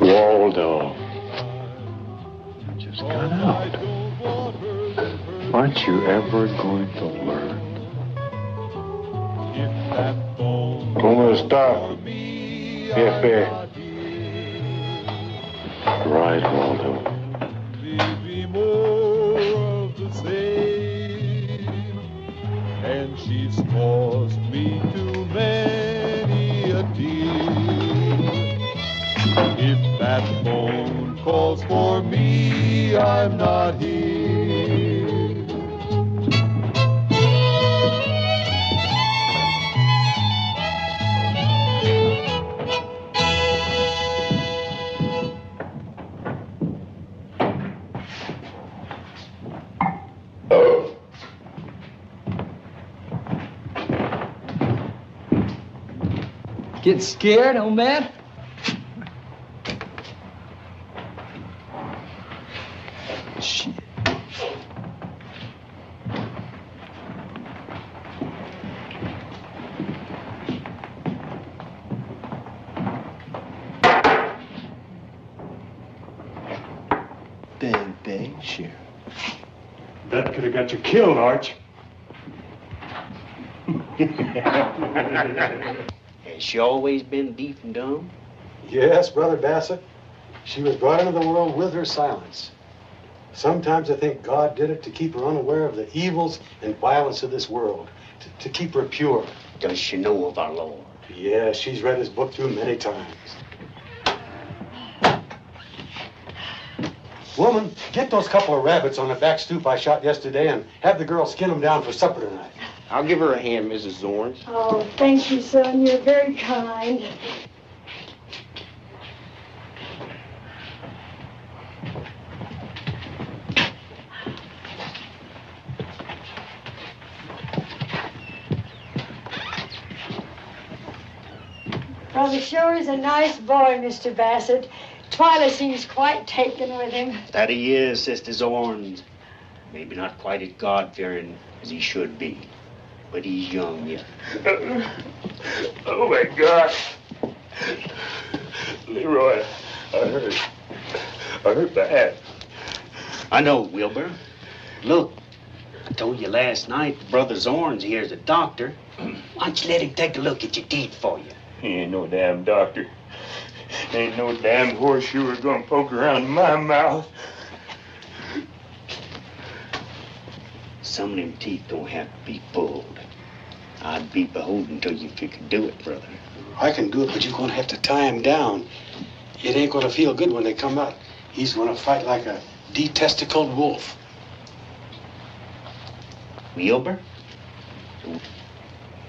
Waldo, you just got out. Aren't you ever going to learn? ¿Cómo está, jefe? Right, Waldo. And she's caused me too many a tear. If that phone calls for me, I'm not here. Get scared, old man? Shit. Bang, bang, Sheriff. That could have got you killed, Arch. Has she always been deaf and dumb? Yes, Brother Bassett. She was brought into the world with her silence. Sometimes I think God did it to keep her unaware of the evils and violence of this world, to keep her pure. Does she know of our Lord? Yeah, she's read his book through many times. Woman, get those couple of rabbits on the back stoop I shot yesterday and have the girl skin them down for supper tonight. I'll give her a hand, Mrs. Zorn. Oh, thank you, son. You're very kind. Brother sure is a nice boy, Mr. Bassett. Twyla seems quite taken with him. That he is, Sister Zorn. Maybe not quite as God-fearing as he should be. But he's young yet. Oh, my God. Leroy, I hurt bad. I know, Wilbur. Look, I told you last night Brother Zorn's here's a doctor. Why don't you let him take a look at your teeth for you? He ain't no damn doctor. Ain't no damn horseshoe gonna poke around my mouth. Some of them teeth don't have to be pulled. I'd be beholden to you if you could do it, brother. I can do it, but you're going to have to tie him down. It ain't going to feel good when they come out. He's going to fight like a detesticled wolf. Wilbur?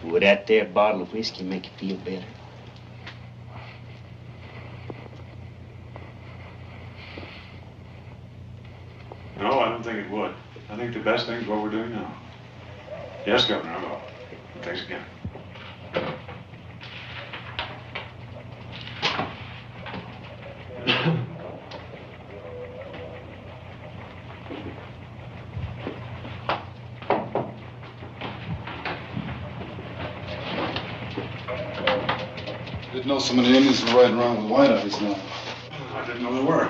Would that there bottle of whiskey make you feel better? No, I don't think it would. I think the best thing is what we're doing now. Yes, Governor, I will. Thanks again. Didn't know so many Indians were riding around with white eyes now. I didn't know there were.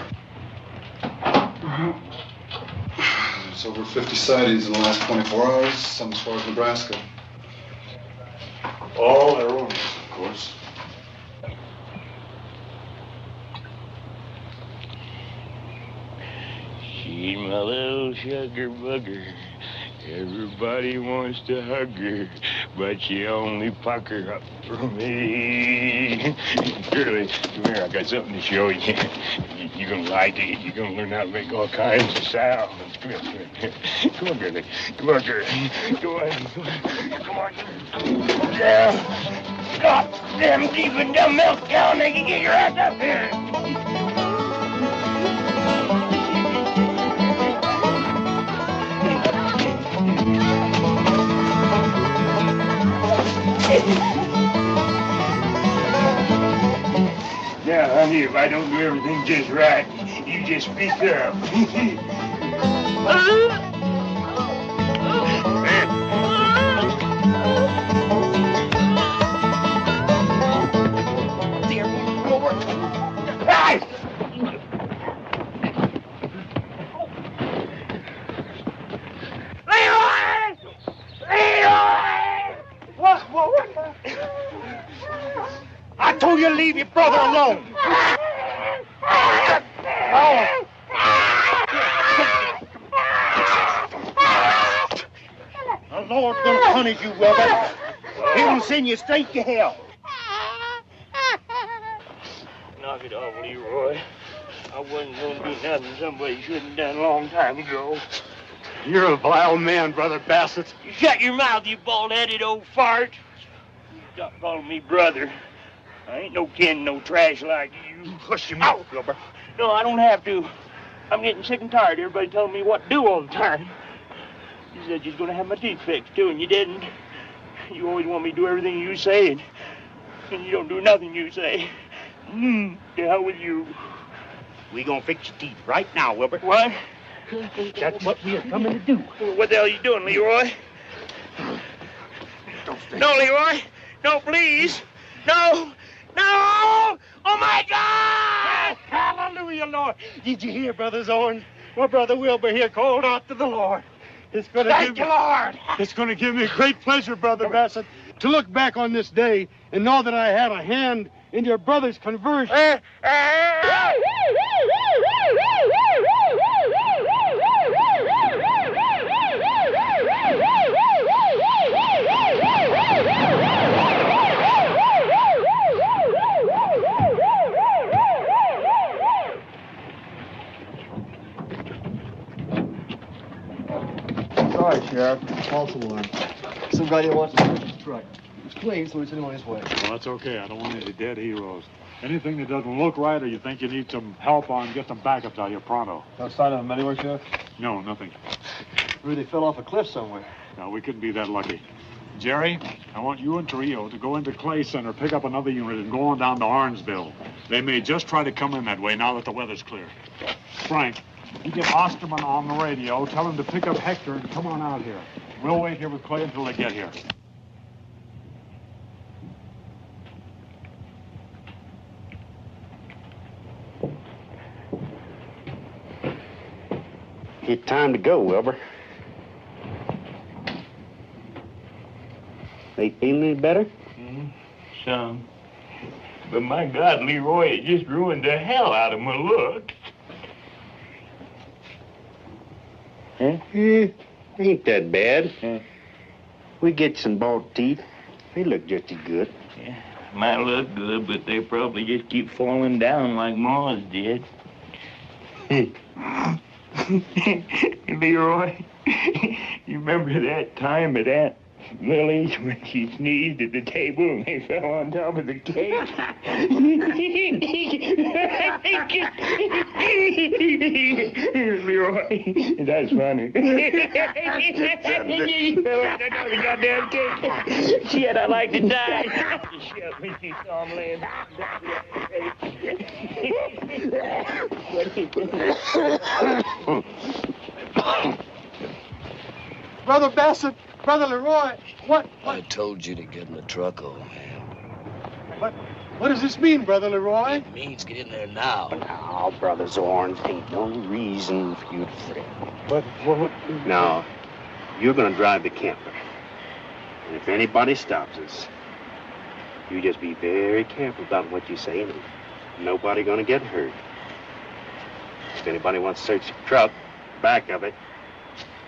There's over 50 sightings in the last 24 hours, some as far as Nebraska. All erroneous, of course. She's my little sugar bugger. Everybody wants to hug her, but she only pucker up for me. Shirley, come here, I got something to show you. You're gonna like it. You're gonna learn how to make all kinds of sounds. Come here, come here. Come on, girlie. Come on, girlie. Come on. Come on. Yeah. God damn deep in the milk cow, nigga. Get your ass up here. Now, honey, if I don't do everything just right, you just speak up. Dear, go work. Hey! Leroy! Leroy! What? I told you to leave your brother alone. The Lord's gonna punish you, Wilbur. He gonna send you straight to hell. Knock it off, Leroy. I wasn't gonna do nothing somebody shouldn't have done a long time ago. You're a vile man, Brother Bassett. You shut your mouth, you bald-headed old fart. Stop calling me brother. I ain't no kin, no trash like you. Hush your mouth, Wilbur. No, I don't have to. I'm getting sick and tired of everybody telling me what to do all the time. You said you was gonna have my teeth fixed, too, and you didn't. You always want me to do everything you say, and you don't do nothing you say. To hell with you. We gonna fix your teeth right now, Wilbur. What? That's what we are coming to do. What the hell are you doing, Leroy? No, Leroy. No, please. No. No! Oh, my God! Hallelujah, Lord. Did you hear, Brother Owens? Well, Brother Wilbur here called out to the Lord. Thank you, Lord. It's going to give me great pleasure, Brother Bassett, to look back on this day and know that I had a hand in your brother's conversion. Sorry, Sheriff. False alarm. Some guy here wants to search his truck. It's clean, so he's on his way. Well, that's okay. I don't want any dead heroes. Anything that doesn't look right or you think you need some help on, get some backup to you pronto. No sign of him anywhere, Sheriff? No, nothing. Maybe they fell off a cliff somewhere. No, we couldn't be that lucky. Jerry, I want you and Trio to go into Clay Center, pick up another unit, and go on down to Orangeville. They may just try to come in that way now that the weather's clear. Frank, you get Osterman on the radio, tell him to pick up Hector and come on out here. We'll wait here with Clay until they get here. It's time to go, Wilbur. They feeling any better? Some. But my God, Leroy, it just ruined the hell out of my look. Huh? Ain't that bad. We get some bald teeth. They look just as good. Yeah, might look good, but they probably just keep falling down like Ma's did. Leroy, you remember that time at Aunt Lily, when she sneezed at the table and they fell on top of the cake. Leroy, that's funny. She fell on top of the goddamn cake. Shit, I like to die. Shit, when she saw him laying down. Brother Bassett, Brother Leroy, what? I told you to get in the truck, old man. What does this mean, Brother Leroy? It means get in there now. Now, Brother Zorn, ain't no reason for you to fret. But what? Now, you're gonna drive the camper. And if anybody stops us, you just be very careful about what you say, and nobody gonna get hurt. If anybody wants to search the truck, back of it,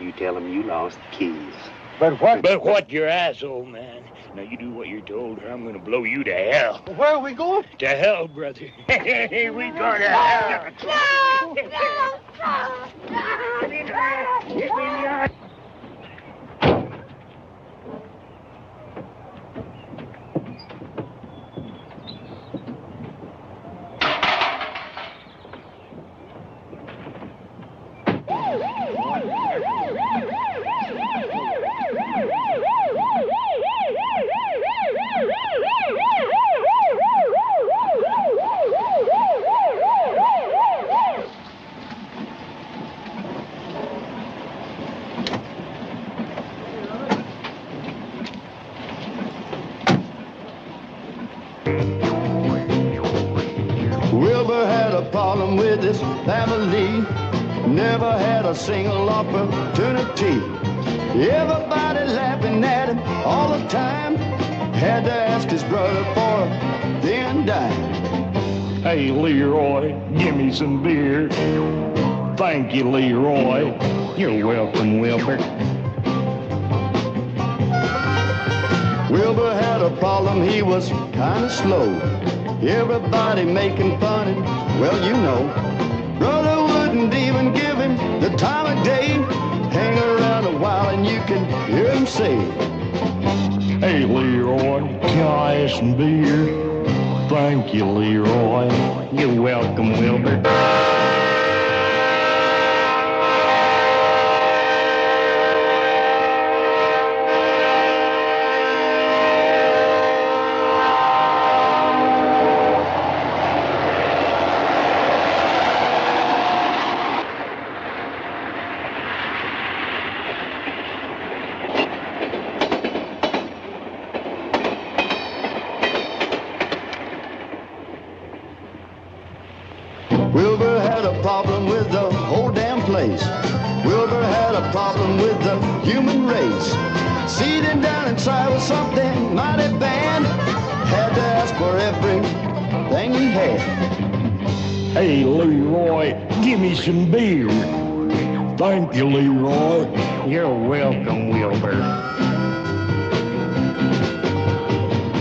you tell them you lost the keys. But what? But what your ass, old man? Now you do what you're told, or I'm gonna blow you to hell. Where are we going? To hell, brother. We go to hell. No! Wilbur had a problem with his family, never had a single opportunity. Everybody laughing at him all the time, had to ask his brother for a thin dime. Hey, Leroy, give me some beer. Thank you, Leroy. You're welcome, Wilbur. Wilbur had a problem, he was kind of slow. Everybody making fun and, well, you know, brother wouldn't even give him the time of day. Hang around a while and you can hear him say, Hey, Leroy, can I have some beer? Thank you, Leroy. You're welcome, Wilbur. Wilbur had a problem with the whole damn place. Wilbur had a problem with the human race. Seated down inside was something mighty bad. Had to ask for everything he had. Hey, Leroy, give me some beer. Thank you, Leroy. You're welcome, Wilbur.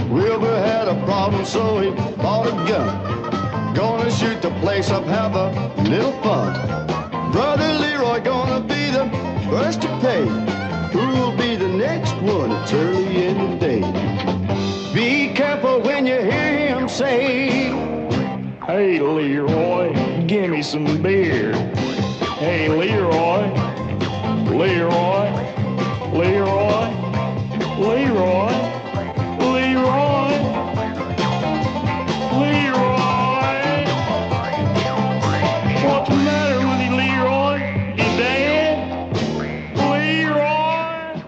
Wilbur had a problem, so he bought a gun. Gonna shoot the place up, have a little fun. Brother Leroy gonna be the first to pay. Who'll be the next one? It's early in the day. Be careful when you hear him say, Hey, Leroy, give me some beer. Hey, Leroy, Leroy, Leroy, Leroy, Leroy, Leroy. What's the matter with you, Leroy? You dead? Leroy?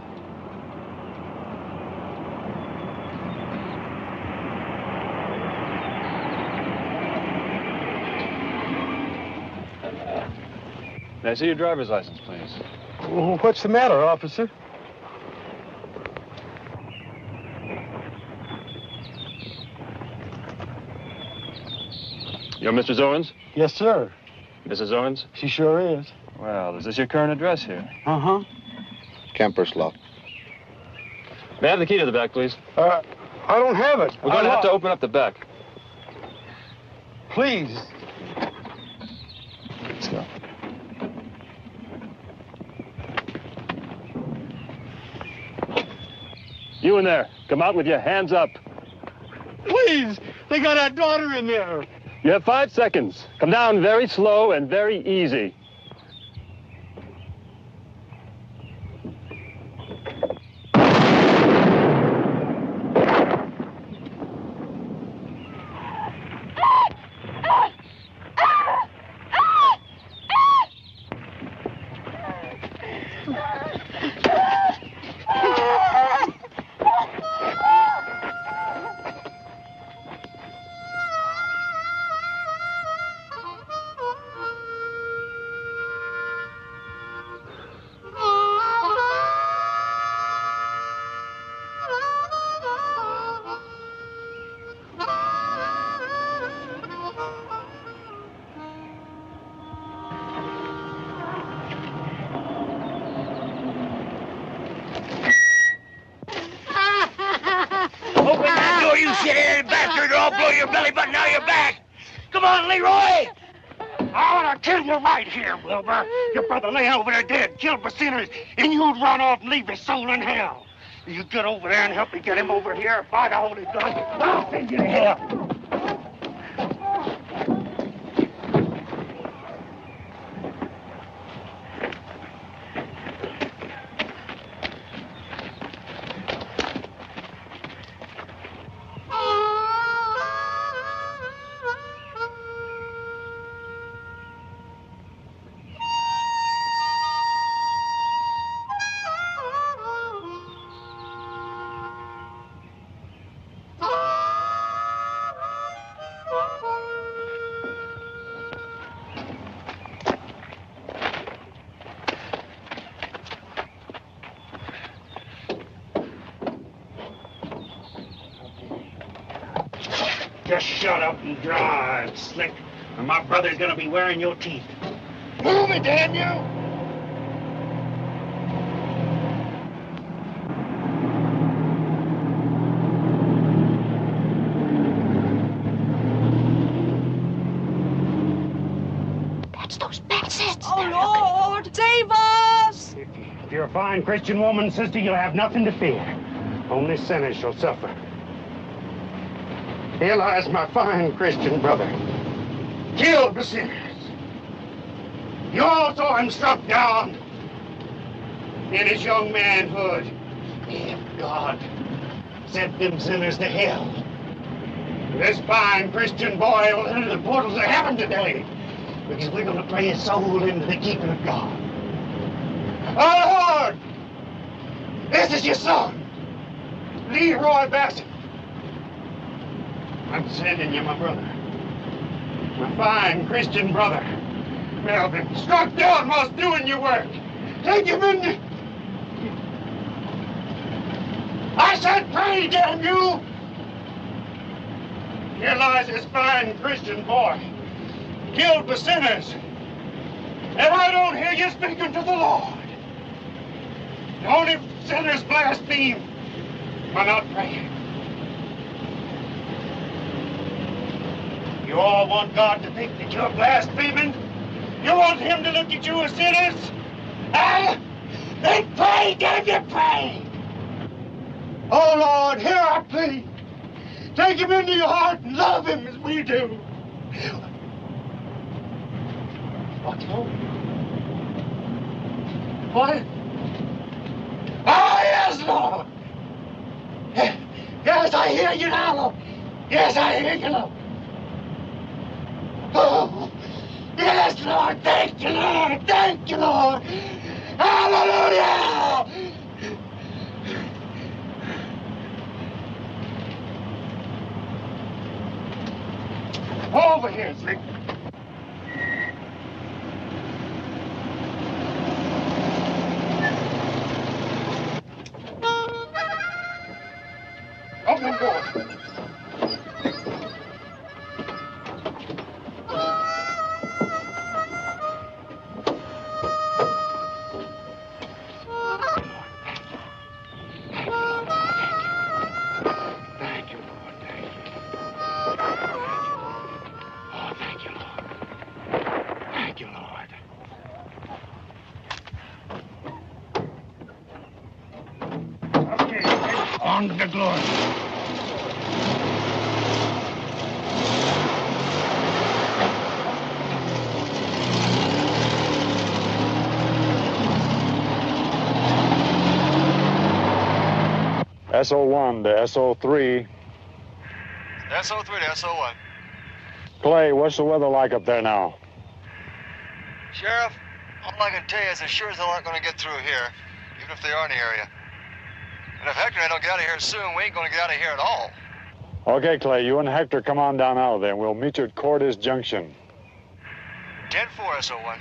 May I see your driver's license, please? Well, what's the matter, officer? You're Mr. Zorns? Yes, sir. Mrs. Zorns? She sure is. Well, is this your current address here? Uh-huh. Camper's locked. May I have the key to the back, please? I don't have it. We're going to have to open up the back. Please. Let's go. You in there, come out with your hands up. Please, they got our daughter in there. You have 5 seconds. Come down very slow and very easy. Open that door, you shit-headed bastard, or I'll blow your belly button out of your back. Come on, Leroy. I want to kill you right here, Wilbur. Your brother lay over there dead, killed by sinners, and you'd run off and leave his soul in hell. You get over there and help me get him over here. By the Holy God, I'll send you to hell. Just shut up and drive, Slick, or my brother's gonna be wearing your teeth. Move it, damn you! That's those Bassett. Oh, Lord, save us! If you're a fine Christian woman, sister, you'll have nothing to fear. Only sinners shall suffer. Here lies my fine Christian brother, killed by sinners. You all saw him struck down in his young manhood. If God sent them sinners to hell, this fine Christian boy will enter the portals of heaven today, because we're going to pray his soul into the keeping of God. Oh, Lord! This is your son, Leroy Bassett. I'm sending you my brother, my fine Christian brother, Melvin, struck down whilst doing your work. Take him in. I said pray, damn you! Here lies this fine Christian boy, killed by sinners. And I don't hear you speaking to the Lord. Only sinners blaspheme by not praying. You all want God to think that you're blaspheming? You want him to look at you as sinners? Then pray, damn you, pray! Oh, Lord, hear our plea. Take him into your heart and love him as we do. What's wrong? What? Oh, yes, Lord! Yes, I hear you now, Lord. Yes, I hear you, Lord. Oh, yes, Lord. Thank you, Lord. Thank you, Lord. Hallelujah! Over here, Slick. Open the door. Thank you, Lord. Thank you. Oh, thank you, on to the glory. SO1 to SO3. SO3 to SO1. Clay, what's the weather like up there now? Sheriff, all I can tell you is the Shearers aren't going to get through here, even if they are in the area. And if Hector and I don't get out of here soon, we ain't going to get out of here at all. Okay, Clay, you and Hector come on down out of there, and we'll meet you at Cordes Junction. 10-4, SO1.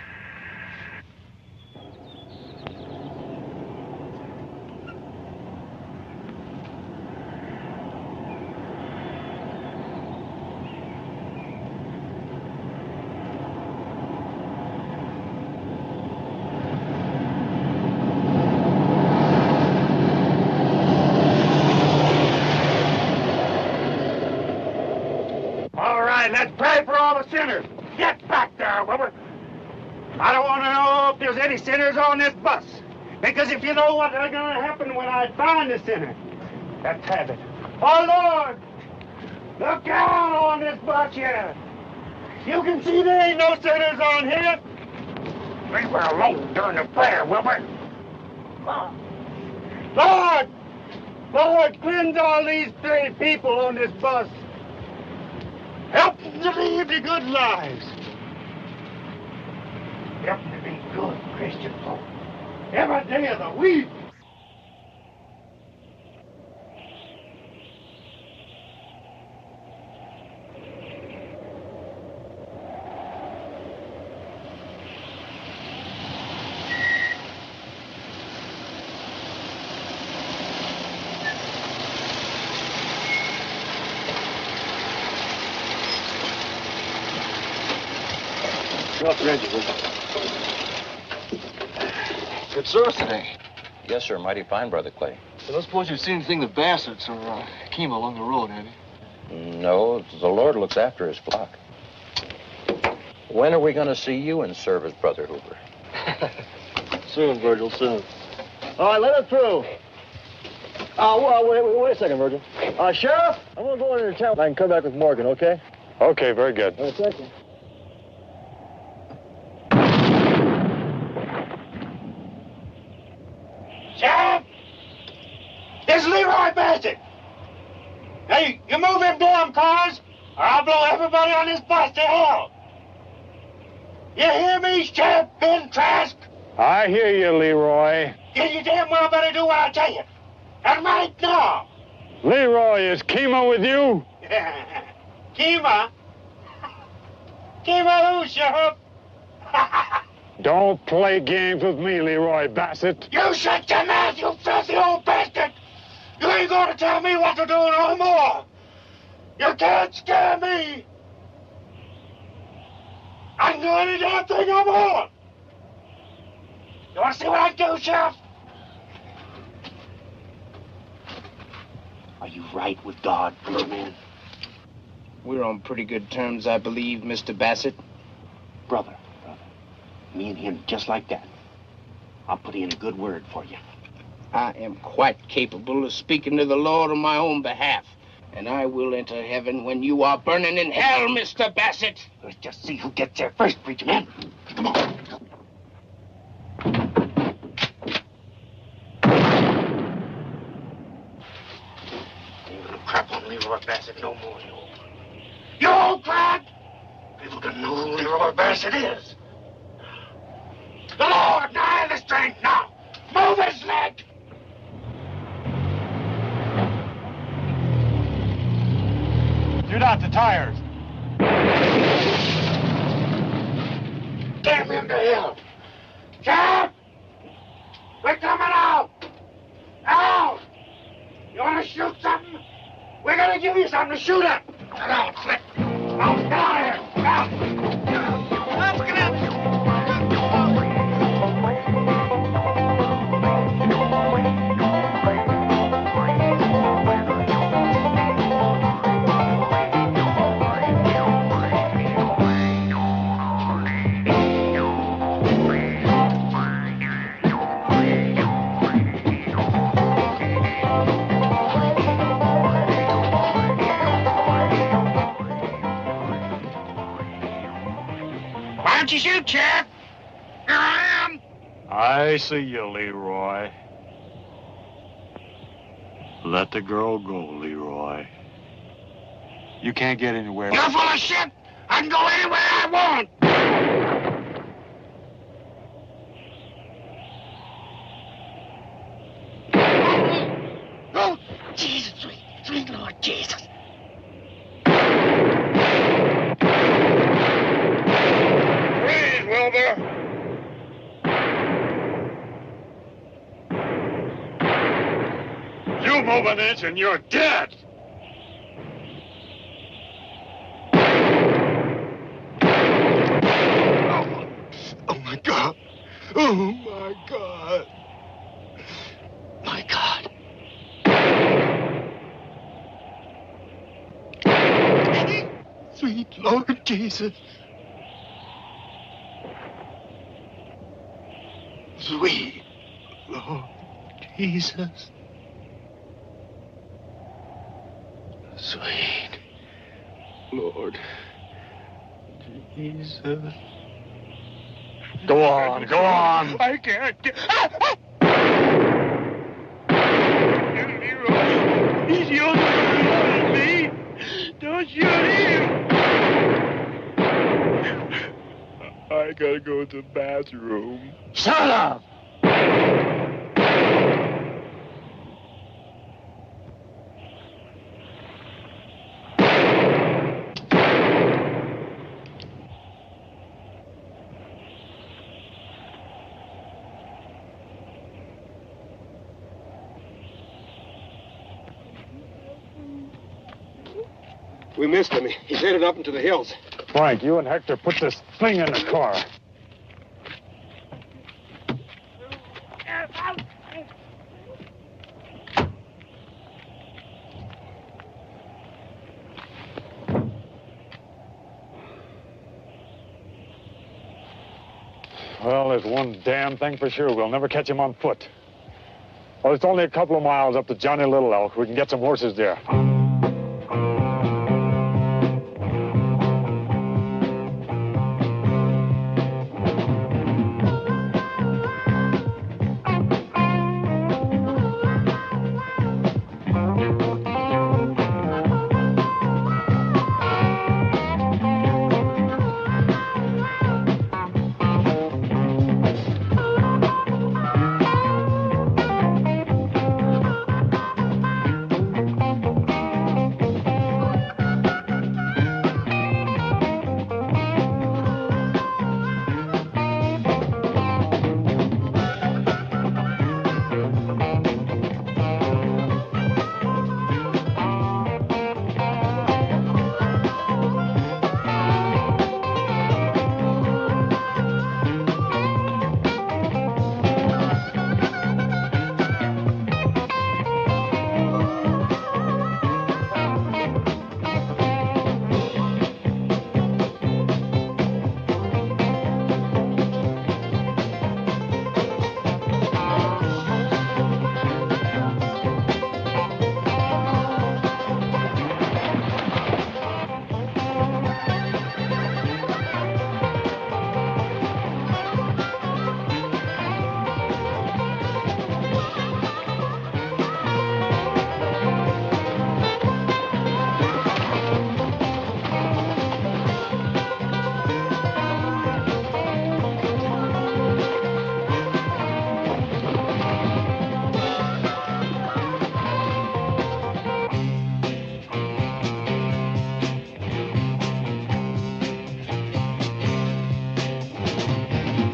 Let's pray for all the sinners. Get back there, Wilbur. I don't want to know if there's any sinners on this bus. Because if you know what's going to happen when I find the sinner, let's have it. Oh, Lord, look out on this bus here. You can see there ain't no sinners on here. We were alone during the prayer, Wilbur. Lord, cleanse all these dirty people on this bus. Help them to live the good lives. Help them to be good Christian folk every day of the week. Off the engine, Wilbur. Good service today. Yes, sir. Mighty fine, Brother Clay. I don't suppose you've seen anything of Bassett's or Kima along the road, have you? No, the Lord looks after his flock. When are we going to see you in service, Brother Hooper? Soon, Virgil, soon. All right, let it through. Wait a second, Virgil. Sheriff, I'm going to go into town. I can come back with Morgan, okay? Okay, very good. All right, thank you. Sheriff! This is Leroy Bassett. Hey, you move them damn cars, or I'll blow everybody on this bus to hell. You hear me, Sheriff Ben Trask? I hear you, Leroy. You damn well better do what I tell you. And right now. Leroy, is Kima with you? Kima? Kima who, Sheriff? Don't play games with me, Leroy Bassett. You shut your mouth, you filthy old bastard! You ain't gonna tell me what to do no more! You can't scare me! I can do any damn thing I want! You wanna see what I do, Sheriff? Are you right with God, little man? We're on pretty good terms, I believe, Mr. Bassett. Brother. Me and him just like that. I'll put in a good word for you. I am quite capable of speaking to the Lord on my own behalf. And I will enter heaven when you are burning in hell, Mr. Bassett. Let's just see who gets there first, preacher man. Come on. Ain't gonna crap on Leroy Bassett no more, you old crap! People can know who Leroy Bassett is. The Lord, now the strength, now! Move his leg! Shoot out the tires. Damn him to hell! Sheriff! We're coming out! Out! You want to shoot something? We're going to give you something to shoot at! Get out, Slick! Out, get out of here! Out! Let's get out! Sheriff! Here I am! I see you, Leroy. Let the girl go, Leroy. You can't get anywhere. You're full of shit! I can go anywhere I want! Oh, Jesus, sweet Lord Jesus. Freeze, Wilbur! You move an inch and you're dead! Oh, my God. Oh, my God. My God. Sweet Lord Jesus. Sweet Lord Jesus. Sweet Lord Jesus. Go on, go on. I can't. He's the only one who loves me. Don't shoot him. I gotta go to the bathroom. Shut up. We missed him. He's headed up into the hills. Frank, you and Hector put this thing in the car. Well, there's one damn thing for sure. We'll never catch him on foot. Well, it's only a couple of miles up to Johnny Little Elk. We can get some horses there.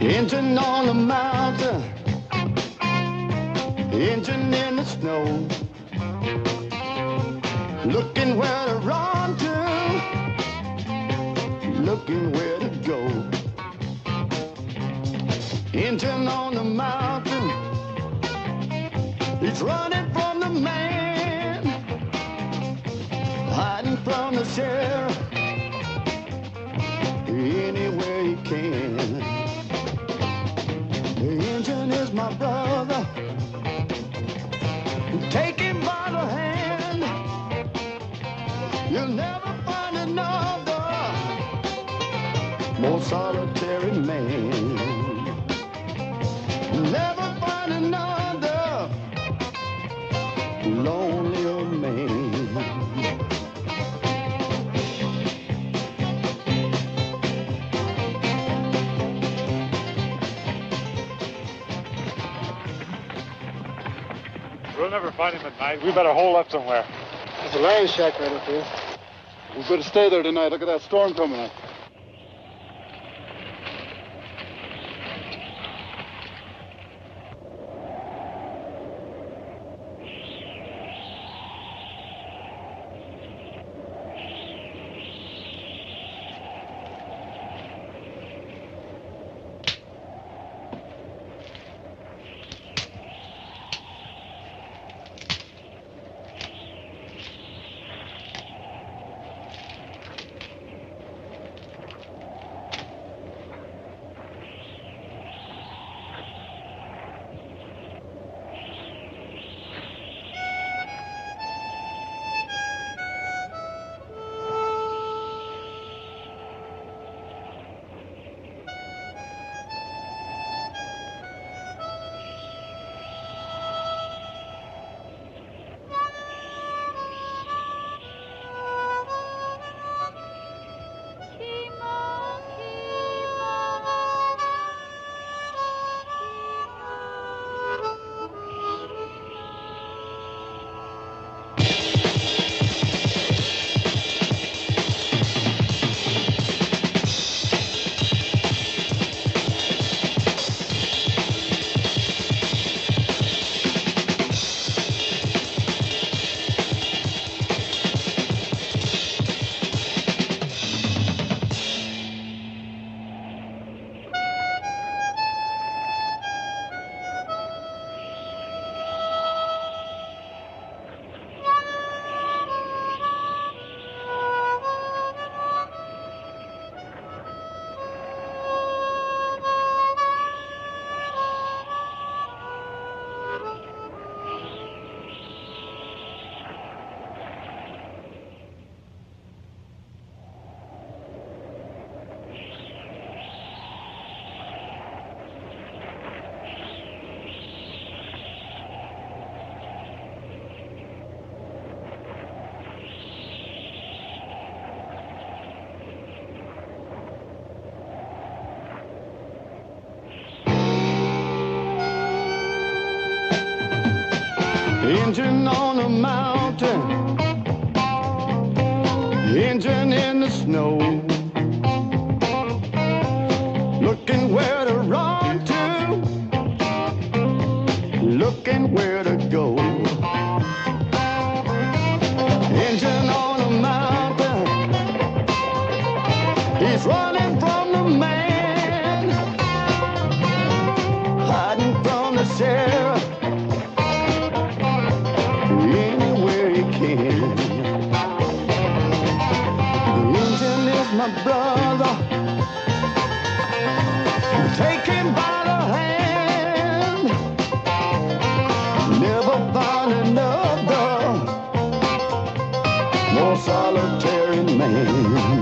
Engine on the mountain, engine in the snow, looking where to run to, looking where to go. Engine on the mountain, he's running from the man, hiding from the sheriff, anywhere he can. The engine is my brother. Take him by the hand. You'll never find another more solitary man. We'll never find him at night. We better hole up somewhere. There's a land shack right up here. We better stay there tonight. Look at that storm coming up. Engine on a mountain, engine in the snow, looking where to run to, looking where to go. Engine on a mountain, he's running from the man, hiding from the sheriff. Anywhere he can. The engine is my brother. Take him by the hand. Never find another more solitary man.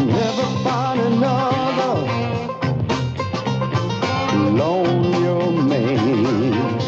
Never find another lonely man.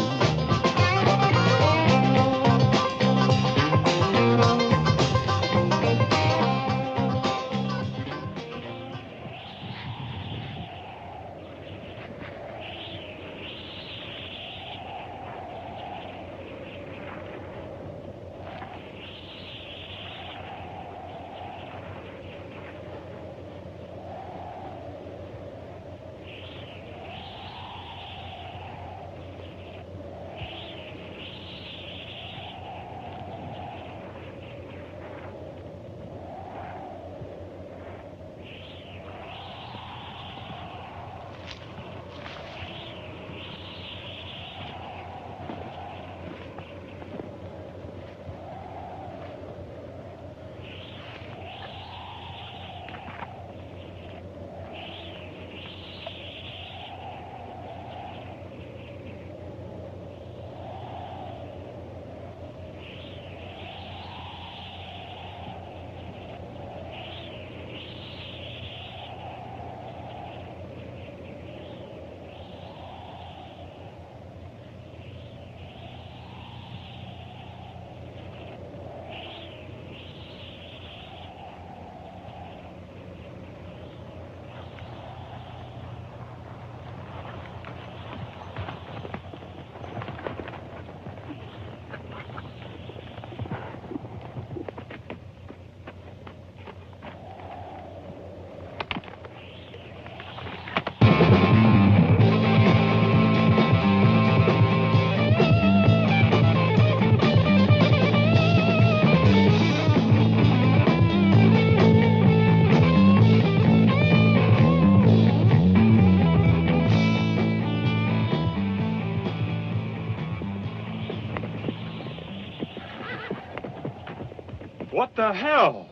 the hell?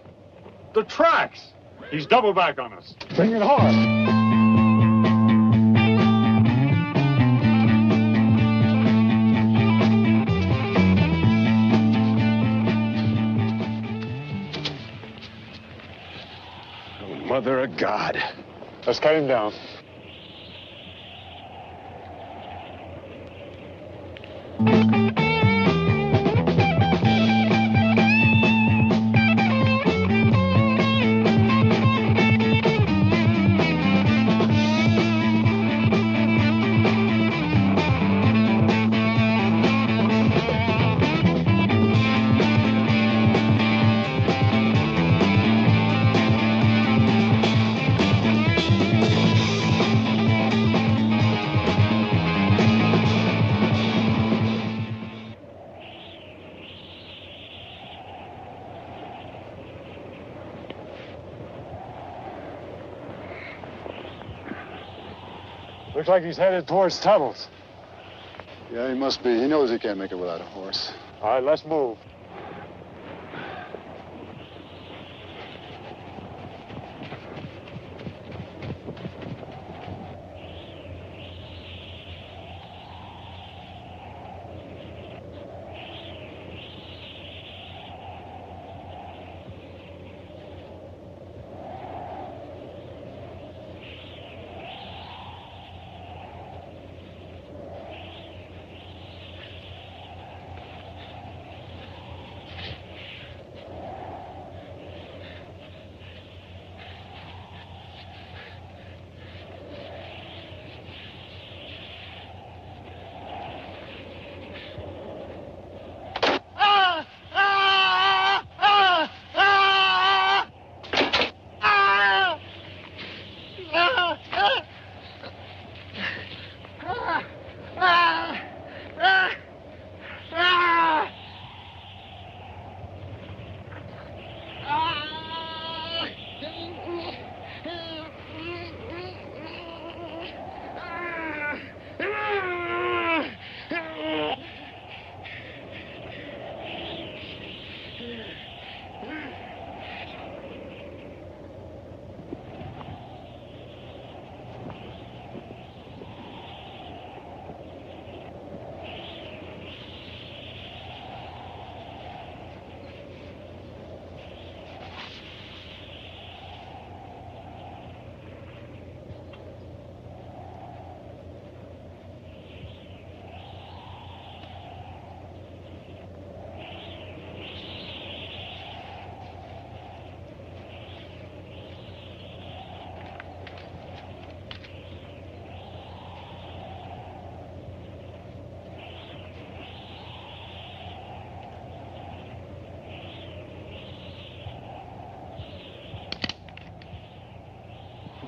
The tracks! He's double back on us. Bring it hard. Mother of God. Let's cut him down. Looks like he's headed towards Tuttle's. Yeah, he must be. He knows he can't make it without a horse. All right, let's move.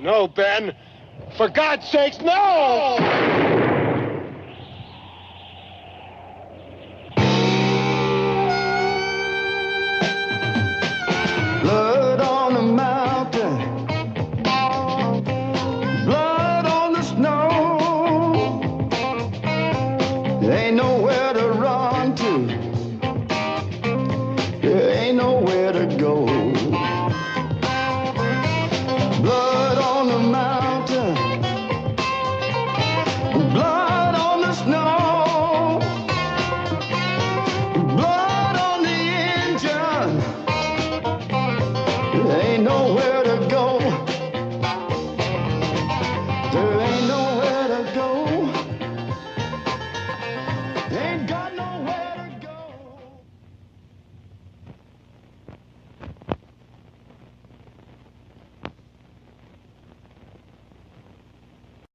No, Ben. For God's sakes, no!